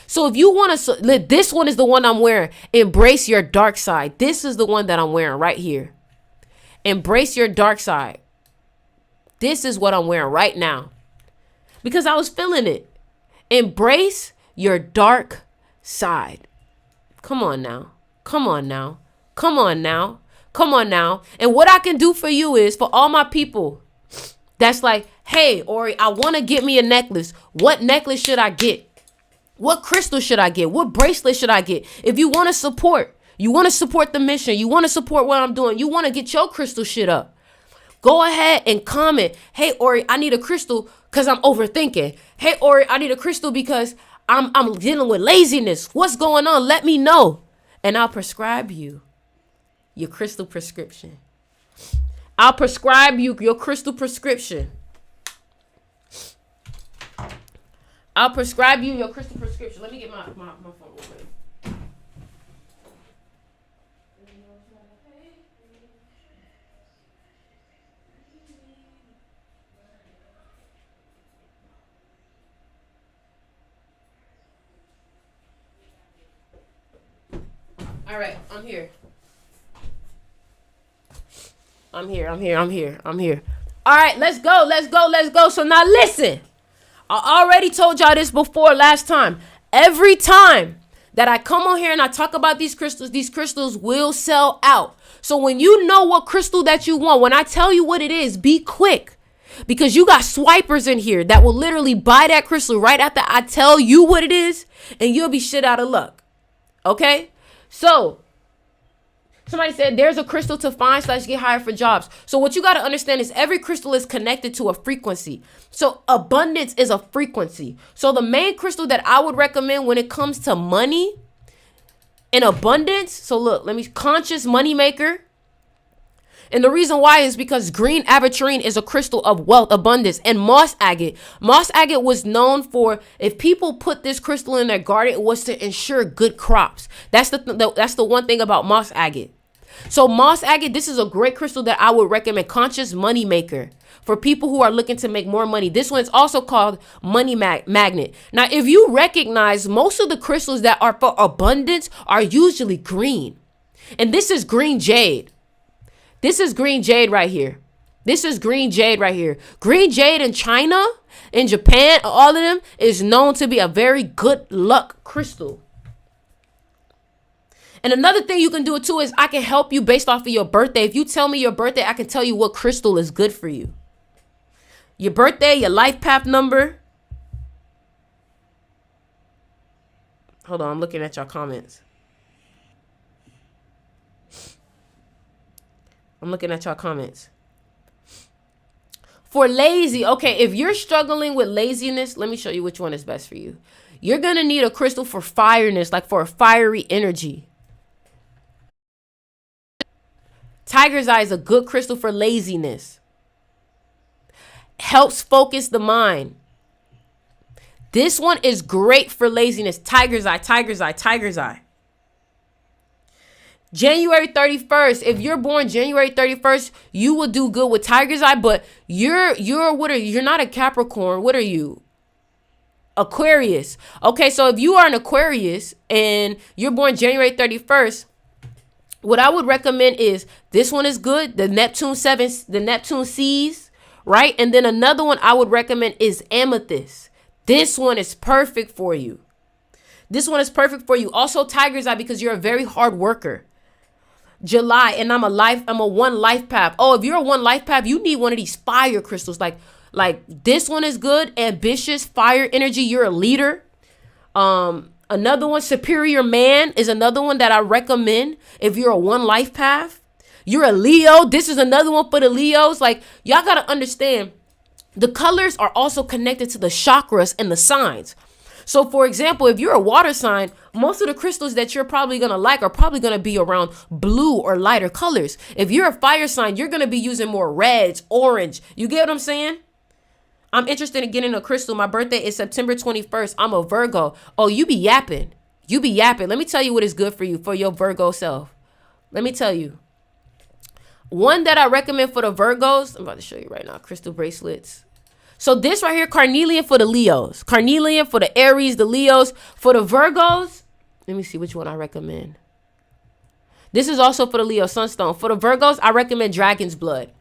So if you want to, this one is the one I'm wearing. Embrace your dark side. This is the one that I'm wearing right here. Embrace your dark side. This is what I'm wearing right now. Because I was feeling it. Embrace your dark side. Come on now. Come on now. Come on now. Come on now. And what I can do for you is, for all my people that's like, hey, Ori, I want to get me a necklace. What necklace should I get? What crystal should I get? What bracelet should I get? If you want to support the mission, you want to support what I'm doing, you want to get your crystal shit up, go ahead and comment, hey, Ori, I need a crystal because I'm overthinking. Hey, Ori, I need a crystal because I'm dealing with laziness. What's going on? Let me know. And I'll prescribe you your crystal prescription. I'll prescribe you your crystal prescription. I'll prescribe you your crystal prescription. Let me get my phone real. All right, I'm here. I'm here. All right, let's go. So now listen. I already told y'all this before last time. Every time that I come on here and I talk about these crystals will sell out. So when you know what crystal that you want, when I tell you what it is, be quick. Because you got swipers in here that will literally buy that crystal right after I tell you what it is, and you'll be shit out of luck. Okay? So somebody said there's a crystal to find / get hired for jobs. So what you got to understand is every crystal is connected to a frequency. So abundance is a frequency. So the main crystal that I would recommend when it comes to money and abundance. So look, conscious money maker. And the reason why is because green aventurine is a crystal of wealth, abundance, and moss agate. Moss agate was known for, if people put this crystal in their garden, it was to ensure good crops. That's the one thing about moss agate. So moss agate, this is a great crystal that I would recommend. Conscious money maker for people who are looking to make more money. This one is also called money magnet. Now, if you recognize, most of the crystals that are for abundance are usually green. And this is green jade. This is green jade right here. Green jade in China, in Japan, all of them is known to be a very good luck crystal. And another thing you can do it too is I can help you based off of your birthday. If you tell me your birthday, I can tell you what crystal is good for you. Your birthday, your life path number. Hold on, I'm looking at your comments. For lazy, okay, if you're struggling with laziness, let me show you which one is best for you. You're going to need a crystal for fireness, like for a fiery energy. Tiger's Eye is a good crystal for laziness. Helps focus the mind. This one is great for laziness. Tiger's Eye, Tiger's Eye, Tiger's Eye. January 31st. If you're born January 31st, you will do good with Tiger's Eye, but you're what are you? You're not a Capricorn. What are you? Aquarius. Okay, so if you are an Aquarius and you're born January 31st, what I would recommend is this one is good. The Neptune 7, the Neptune Seas, right? And then another one I would recommend is Amethyst. This one is perfect for you. This one is perfect for you. Also Tiger's Eye, because you're a very hard worker. July, and I'm a one life path. Oh, if you're a one life path, you need one of these fire crystals. Like this one is good. Ambitious, fire energy. You're a leader. Another one, Superior Man, is another one that I recommend if you're a one life path. You're a Leo. This is another one for the Leos. Like, y'all got to understand, the colors are also connected to the chakras and the signs. So, for example, if you're a water sign, most of the crystals that you're probably going to like are probably going to be around blue or lighter colors. If you're a fire sign, you're going to be using more reds, orange. You get what I'm saying? I'm interested in getting a crystal. My birthday is September 21st. I'm a Virgo. Oh, you be yapping. You be yapping. Let me tell you what is good for you, for your Virgo self. Let me tell you. One that I recommend for the Virgos, I'm about to show you right now, crystal bracelets. So this right here, carnelian for the Leos. Carnelian for the Aries, the Leos. For the Virgos, let me see which one I recommend. This is also for the Leo Sunstone. For the Virgos, I recommend Dragon's Blood.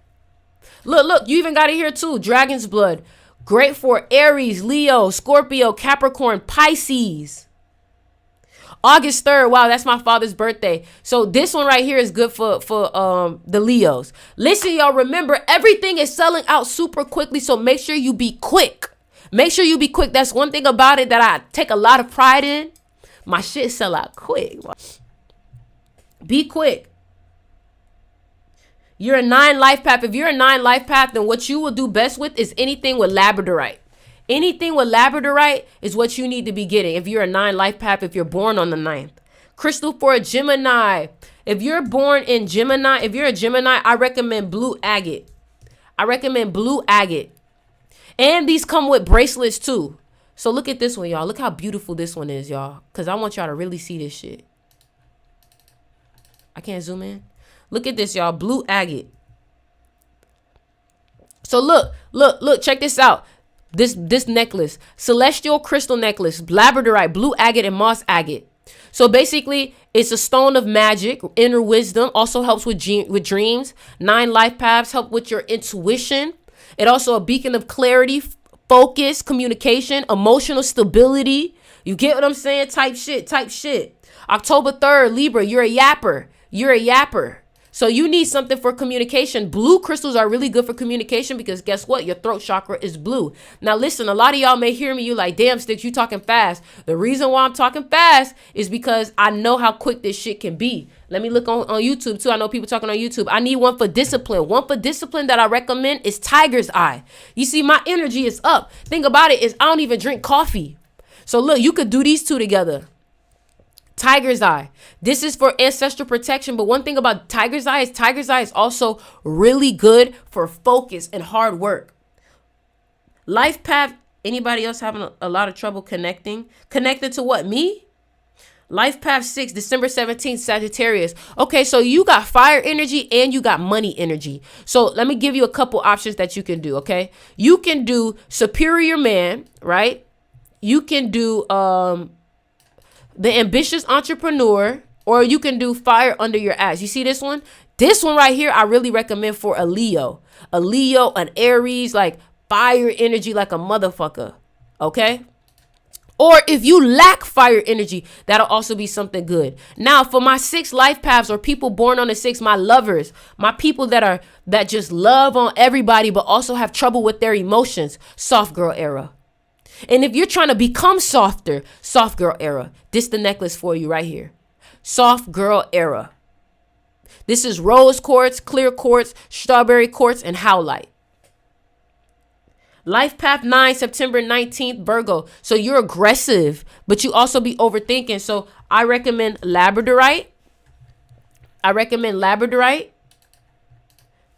Look, you even got it here too. Dragon's Blood. Great for Aries, Leo, Scorpio, Capricorn, Pisces. August 3rd. Wow, that's my father's birthday. So this one right here is good for the Leos. Listen, y'all, remember, everything is selling out super quickly, so make sure you be quick. Make sure you be quick. That's one thing about it that I take a lot of pride in. My shit sell out quick. Be quick. You're a 9 life path. If you're a 9 life path, then what you will do best with is anything with labradorite. Anything with labradorite is what you need to be getting if you're a 9 life path, if you're born on the 9th. Crystal for a Gemini. If you're born in Gemini, if you're a Gemini, I recommend blue agate. I recommend blue agate. And these come with bracelets too. So look at this one, y'all. Look how beautiful this one is, y'all. Because I want y'all to really see this shit. I can't zoom in. Look at this, y'all. Blue agate. So look, check this out. This necklace, celestial crystal necklace, labradorite, blue agate, and moss agate. So basically, it's a stone of magic, inner wisdom, also helps with dreams. 9 life paths help with your intuition. It also a beacon of clarity, focus, communication, emotional stability. You get what I'm saying? Type shit. October 3rd, Libra, you're a yapper. So you need something for communication. Blue crystals are really good for communication because guess what? Your throat chakra is blue. Now listen, a lot of y'all may hear me, you like, damn, Sticks, you talking fast. The reason why I'm talking fast is because I know how quick this shit can be. Let me look on YouTube too. I know people talking on YouTube. I need one for discipline. One for discipline that I recommend is Tiger's Eye. You see, my energy is up. Think about it, is I don't even drink coffee. So look, you could do these two together. Tiger's Eye. This is for ancestral protection. But one thing about Tiger's Eye is also really good for focus and hard work. Life path. Anybody else having a lot of trouble connecting? Connected to what? Me? Life path 6, December 17th, Sagittarius. Okay, so you got fire energy and you got money energy. So let me give you a couple options that you can do, okay? You can do Superior Man, right? You can do the Ambitious Entrepreneur, or you can do Fire Under Your Ass. You see this one? This one right here, I really recommend for a Leo. A Leo, an Aries, like fire energy like a motherfucker. Okay? Or if you lack fire energy, that'll also be something good. Now, for my 6 life paths or people born on the 6, my lovers, my people that just love on everybody but also have trouble with their emotions, soft girl era. And if you're trying to become softer, soft girl era, this the necklace for you right here. Soft girl era. This is rose quartz, clear quartz, strawberry quartz, and howlite. Life Path 9, September 19th, Virgo. So you're aggressive, but you also be overthinking. So I recommend labradorite.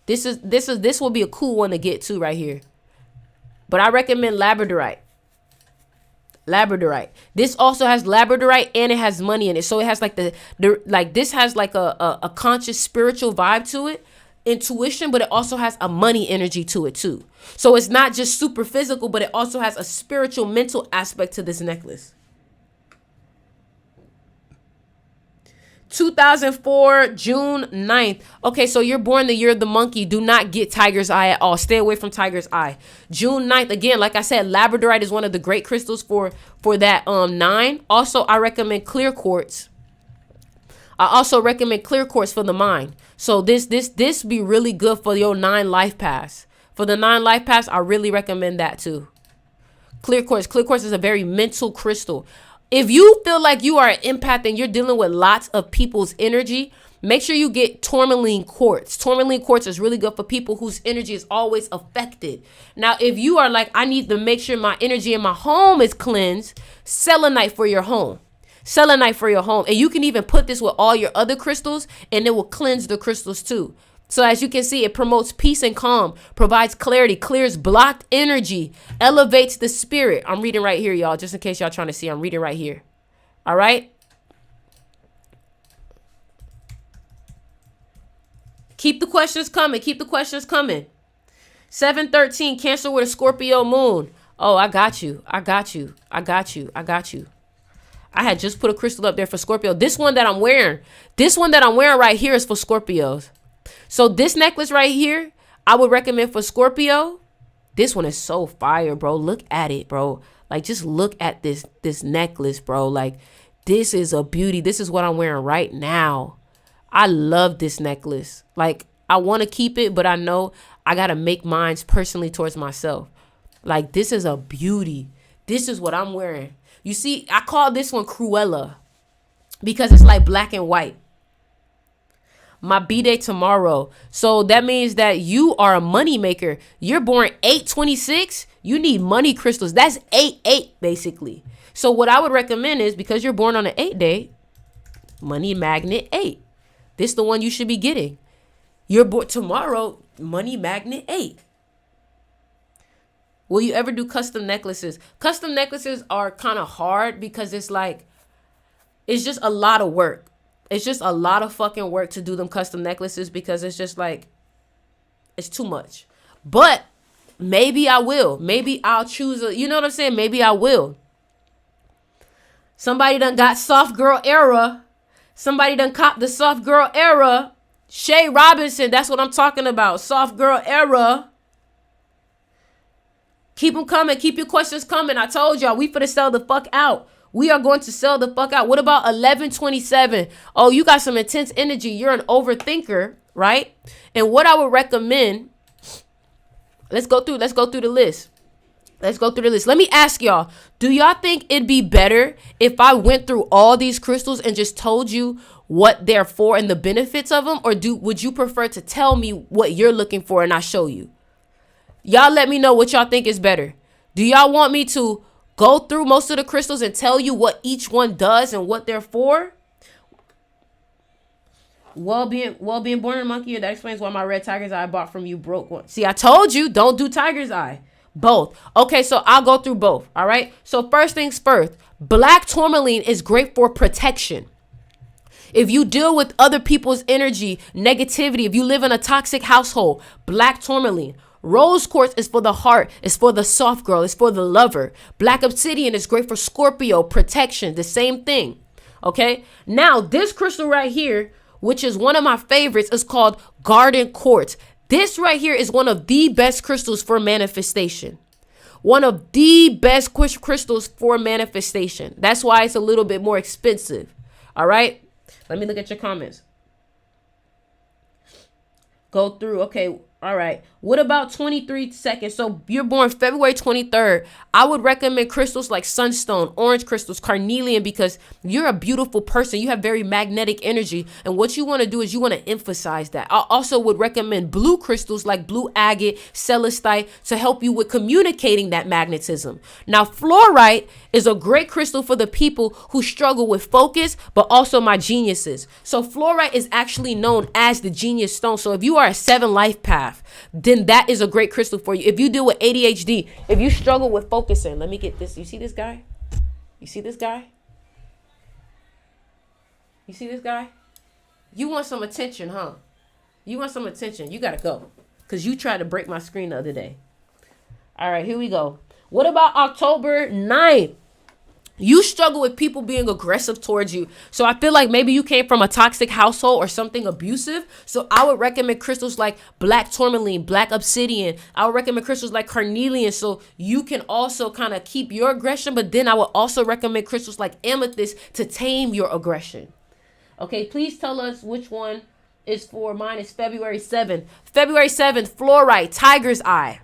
This will be a cool one to get to right here. But I recommend labradorite. This also has labradorite and it has money in it. So it has like this has like a conscious spiritual vibe to it, intuition, but it also has a money energy to it too. So it's not just super physical, but it also has a spiritual, mental aspect to this necklace. 2004, June 9th. Okay, so you're born the year of the monkey. Do not get tiger's eye at all. Stay away from tiger's eye. June 9th, again, like I said, labradorite is one of the great crystals for that 9. Also, I recommend clear quartz. I also recommend clear quartz for the mind. So this be really good for your 9 life paths. For the 9 life paths, I really recommend that too. Clear quartz is a very mental crystal. If you feel like you are an empath and you're dealing with lots of people's energy, make sure you get tourmaline quartz. Tourmaline quartz is really good for people whose energy is always affected. Now, if you are like, I need to make sure my energy in my home is cleansed, selenite for your home. And you can even put this with all your other crystals and it will cleanse the crystals too. So as you can see, it promotes peace and calm, provides clarity, clears blocked energy, elevates the spirit. I'm reading right here, y'all, just in case y'all trying to see. I'm reading right here. All right. Keep the questions coming. 713, Cancer with a Scorpio moon. Oh, I got you. I had just put a crystal up there for Scorpio. This one that I'm wearing right here is for Scorpios. So this necklace right here, I would recommend for Scorpio. This one is so fire, bro. Look at it, bro. Like, just look at this necklace, bro. Like, this is a beauty. This is what I'm wearing right now. I love this necklace. Like, I want to keep it, but I know I got to make mine personally towards myself. Like, this is a beauty. This is what I'm wearing. You see, I call this one Cruella because it's like black and white. My B-day tomorrow. So that means that you are a money maker. You're born 8/26. You need money crystals. That's 8/8 basically. So what I would recommend is, because you're born on an 8 day, money magnet 8. This is the one you should be getting. You're born tomorrow, money magnet 8. Will you ever do custom necklaces? Custom necklaces are kind of hard because it's just a lot of work. It's just a lot of fucking work to do them custom necklaces because it's just like, it's too much. But maybe I will. Maybe I'll choose you know what I'm saying? Maybe I will. Somebody done got soft girl era. Somebody done copped the soft girl era. Shay Robinson, that's what I'm talking about. Soft girl era. Keep them coming. Keep your questions coming. I told y'all, we finna sell the fuck out. We are going to sell the fuck out. What about 1127? Oh, you got some intense energy. You're an overthinker, right? And what I would recommend, let's go through the list. Let me ask y'all, do y'all think it'd be better if I went through all these crystals and just told you what they're for and the benefits of them? Or would you prefer to tell me what you're looking for and I show you? Y'all let me know what y'all think is better. Do y'all want me to go through most of the crystals and tell you what each one does and what they're for? Well, being born in a monkey year, that explains why my red tiger's eye I bought from you broke one. See, I told you, don't do tiger's eye. Both. Okay, so I'll go through both. All right. So first things first, black tourmaline is great for protection. If you deal with other people's energy, negativity, if you live in a toxic household, black tourmaline. Rose quartz is for the heart. It's for the soft girl. It's for the lover. Black obsidian is great for Scorpio, protection, the same thing. Okay. Now, this crystal right here, which is one of my favorites, is called garden quartz. This right here is one of the best crystals for manifestation. One of the best crystals for manifestation. That's why it's a little bit more expensive. All right. Let me look at your comments. Go through. Okay. All right. What about 23 seconds? So you're born February 23rd. I would recommend crystals like sunstone, orange crystals, carnelian, because you're a beautiful person. You have very magnetic energy. And what you want to do is you want to emphasize that. I also would recommend blue crystals like blue agate, celestite to help you with communicating that magnetism. Now, fluorite is a great crystal for the people who struggle with focus, but also my geniuses. So fluorite is actually known as the genius stone. So if you are a 7 life path, then that is a great crystal for you. If you deal with ADHD, if you struggle with focusing, let me get this. You see this guy? You see this guy? You see this guy? You want some attention, huh? You want some attention. You got to go. Because you tried to break my screen the other day. All right, here we go. What about October 9th? You struggle with people being aggressive towards you. So I feel like maybe you came from a toxic household or something abusive. So I would recommend crystals like black tourmaline, black obsidian. I would recommend crystals like carnelian. So you can also kind of keep your aggression. But then I would also recommend crystals like amethyst to tame your aggression. Okay, please tell us which one is for. Mine is February 7th. February 7th, fluorite, tiger's eye.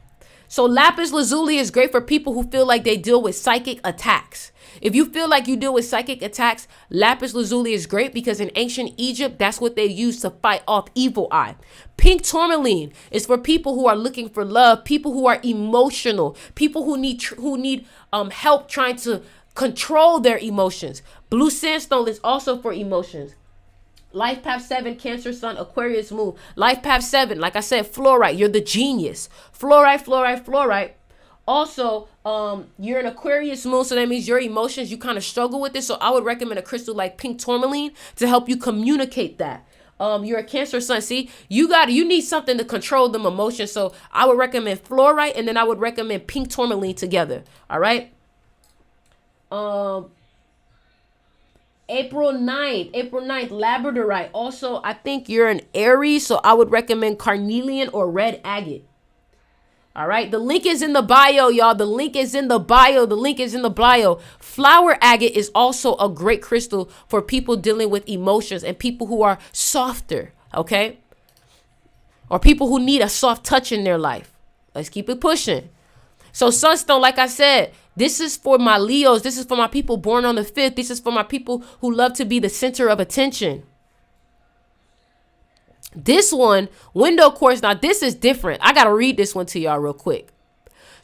So lapis lazuli is great for people who feel like they deal with psychic attacks. If you feel like you deal with psychic attacks, lapis lazuli is great because in ancient Egypt, that's what they used to fight off evil eye. Pink tourmaline is for people who are looking for love, people who are emotional, people who need help trying to control their emotions. Blue sandstone is also for emotions. Life Path 7, Cancer, Sun, Aquarius, Moon. Life Path 7, like I said, fluorite, you're the genius. Fluorite. Also, you're an Aquarius moon, so that means your emotions, you kind of struggle with it. So I would recommend a crystal like pink tourmaline to help you communicate that. You're a Cancer sun. See, you need something to control them emotions. So I would recommend fluorite, and then I would recommend pink tourmaline together. All right. April 9th, labradorite. Also, I think you're an Aries, so I would recommend carnelian or red agate. All right. The link is in the bio, y'all. The link is in the bio. Flower agate is also a great crystal for people dealing with emotions and people who are softer. Okay. Or people who need a soft touch in their life. Let's keep it pushing. So sunstone, like I said, this is for my Leos. This is for my people born on the 5th. This is for my people who love to be the center of attention. This one, window quartz. Now, this is different. I got to read this one to y'all real quick.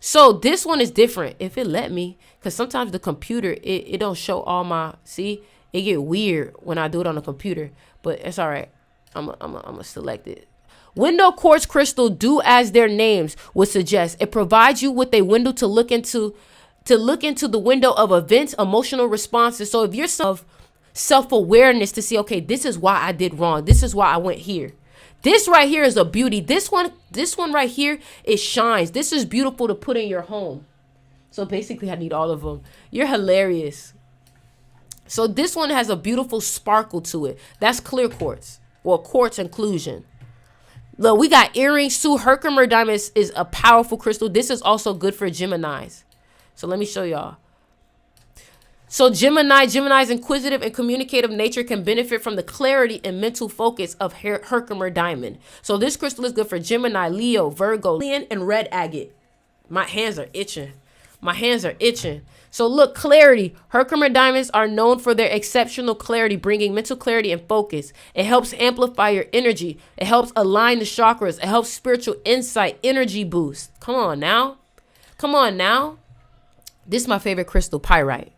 So this one is different. If it let me, because sometimes the computer, it don't show all my, see, it get weird when I do it on the computer, but it's all right. I'm gonna select it. Window quartz crystal, do as their names would suggest. It provides you with a window to look into the window of events, emotional responses. So if you're self-awareness to see, okay, this is why I did wrong. This is why I went here. This right here is a beauty. This one right here, it shines. This is beautiful to put in your home. So basically I need all of them. You're hilarious. So this one has a beautiful sparkle to it. That's clear quartz. Well, quartz inclusion. Look, we got earrings too. Herkimer diamond is a powerful crystal. This is also good for Geminis. So let me show y'all. So Gemini's inquisitive and communicative nature can benefit from the clarity and mental focus of Herkimer diamond. So this crystal is good for Gemini, Leo, Virgo, and red agate. My hands are itching. So look, clarity. Herkimer diamonds are known for their exceptional clarity, bringing mental clarity and focus. It helps amplify your energy. It helps align the chakras. It helps spiritual insight, energy boost. Come on now. This is my favorite crystal, pyrite.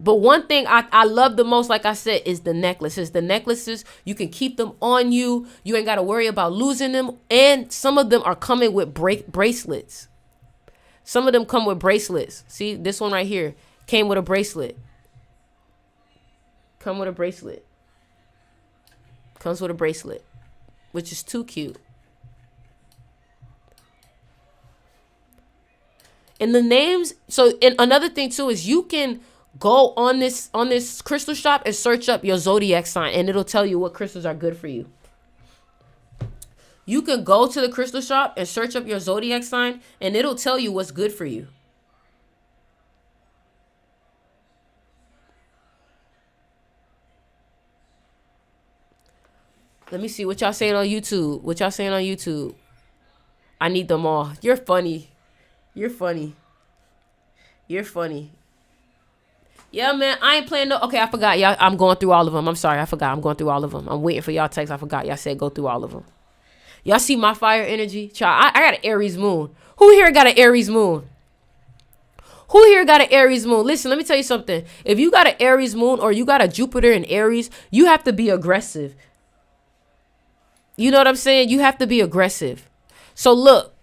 But one thing I love the most, like I said, is the necklaces. The necklaces, you can keep them on you. You ain't got to worry about losing them. And some of them are coming with bracelets. Some of them come with bracelets. See, this one right here came with a bracelet. Comes with a bracelet, which is too cute. And the names, and another thing too is you can go on this crystal shop and search up your zodiac sign, and it'll tell you what crystals are good for you. You can go to the crystal shop and search up your zodiac sign, and it'll tell you what's good for you. Let me see what y'all saying on YouTube. What y'all saying on YouTube? I need them all. You're funny. You're funny. You're funny. Yeah, man. I ain't playing no. Okay, I forgot. Y'all, I'm going through all of them. I'm sorry. I forgot. I'm going through all of them. I'm waiting for y'all text. I forgot. Y'all said go through all of them. Y'all see my fire energy? Child, I got an Aries moon. Who here got an Aries moon? Who here got an Aries moon? Listen, let me tell you something. If you got an Aries moon or you got a Jupiter in Aries, you have to be aggressive. You know what I'm saying? You have to be aggressive. So look,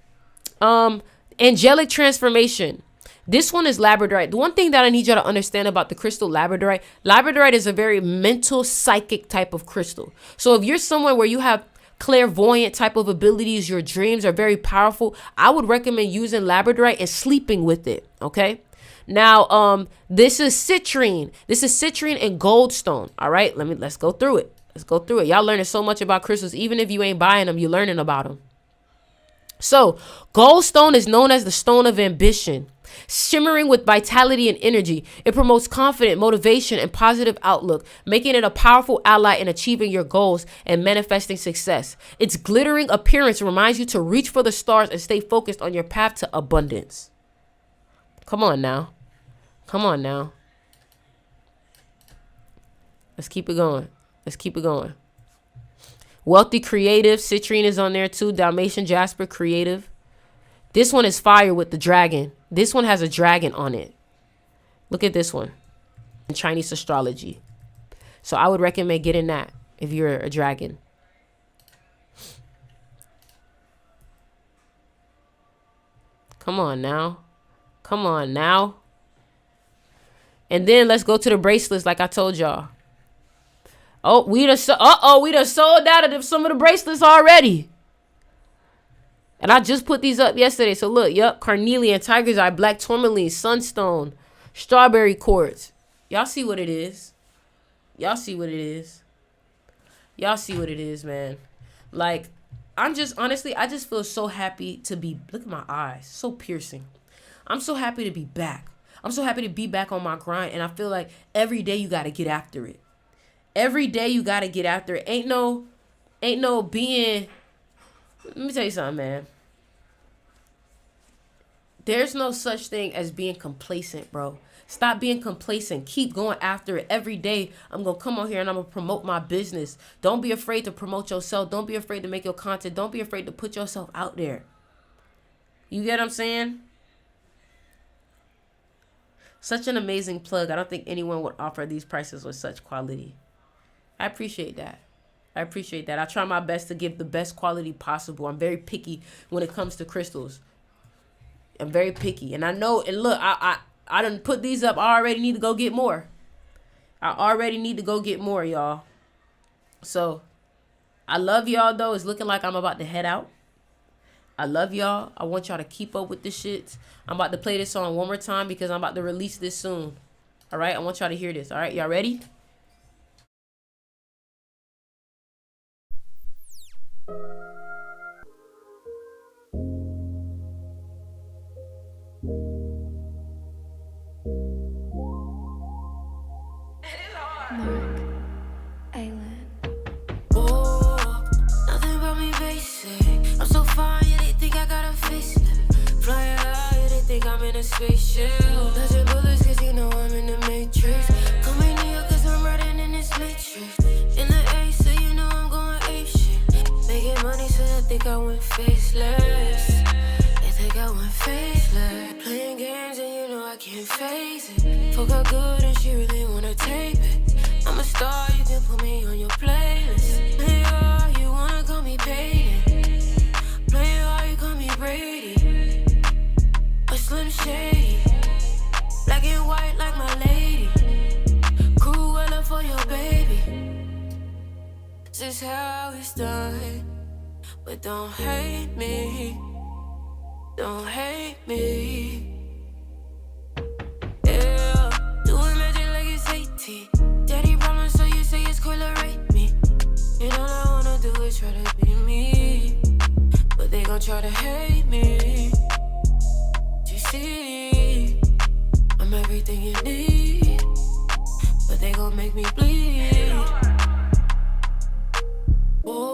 angelic transformation. This one is labradorite. The one thing that I need y'all to understand about the crystal labradorite is a very mental, psychic type of crystal. So if you're someone where you have clairvoyant type of abilities, your dreams are very powerful, I would recommend using labradorite and sleeping with it. Okay. Now, this is citrine. This is citrine and goldstone. All right. Let's go through it. Let's go through it. Y'all learning so much about crystals. Even if you ain't buying them, you're learning about them. So goldstone is known as the stone of ambition. Shimmering with vitality and energy, it promotes confidence, motivation, and positive outlook, making it a powerful ally in achieving your goals and manifesting success. Its glittering appearance reminds you to reach for the stars and stay focused on your path to abundance. Come on now. Come on now. Let's keep it going. Let's keep it going. Wealthy creative. Citrine is on there too. Dalmatian jasper creative. This one is fire with the dragon. This one has a dragon on it. Look at this one. In Chinese astrology. So I would recommend getting that if you're a dragon. Come on now. Come on now. And then let's go to the bracelets like I told y'all. Oh, we done sold out of some of the bracelets already. And I just put these up yesterday. So look, yep, carnelian, tiger's eye, black tourmaline, sunstone, strawberry quartz. Y'all see what it is. Y'all see what it is. Y'all see what it is, man. Like, I'm just, honestly, I just feel so happy to be, look at my eyes, so piercing. I'm so happy to be back. I'm so happy to be back on my grind. And I feel like every day you got to get after it. Every day you got to get after it. Ain't no being, let me tell you something, man. There's no such thing as being complacent, bro. Stop being complacent. Keep going after it. Every day, I'm going to come on here and I'm going to promote my business. Don't be afraid to promote yourself. Don't be afraid to make your content. Don't be afraid to put yourself out there. You get what I'm saying? Such an amazing plug. I don't think anyone would offer these prices with such quality. I appreciate that. I appreciate that. I try my best to give the best quality possible. I'm very picky when it comes to crystals. I'm very picky. And I know, and look, I done put these up. I already need to go get more. I already need to go get more, y'all. So, I love y'all, though. It's looking like I'm about to head out. I love y'all. I want y'all to keep up with this shit. I'm about to play this song one more time because I'm about to release this soon. All right? I want y'all to hear this. All right? Y'all ready? Mark, Aylan. Oh, nothing about me basic. I'm so fine, yeah, they think I got a facelift. Flying high, yeah, they think I'm in a spaceship. Dodging bullets, cause you know I'm in the matrix. Coming here, cause I'm riding in this matrix. In the A, so you know I'm going ape shit. Making money, so they think I went faceless. They think I went faceless. Playing games, and you know I can't face it. Fuck her good, and she really wanna tape it. I'm a star, you can put me on your playlist. Play hard, you wanna call me Peyton. Play hard, you call me Brady. A Slim Shady. Black and white like my lady. Cruella for your baby. This is how it's done. But don't hate me. Don't hate me. Yeah, doing magic like it's 18. Daddy promise, so you say it's cool to rape me. And all I wanna do is try to be me. But they gon' try to hate me. You see, I'm everything you need. But they gon' make me bleed. Oh,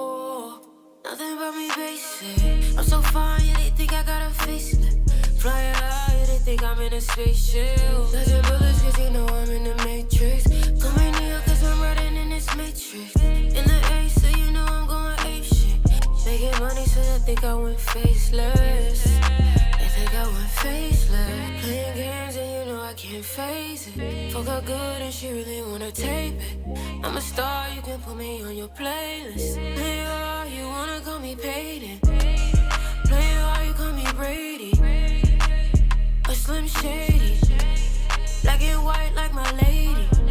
spaceship. Dodging bullets cause you know I'm in the matrix. Call me Neo cause I'm riding in this matrix. In the A so you know I'm going ape shit. Making money so they think I went faceless. They think I went faceless. Playing games and you know I can't face it. Fuck her good and she really wanna tape it. I'm a star, you can put me on your playlist. Play hard, you wanna call me Peyton. Play hard, you call me Brady. Or Slim Shady. Black and white like my lady.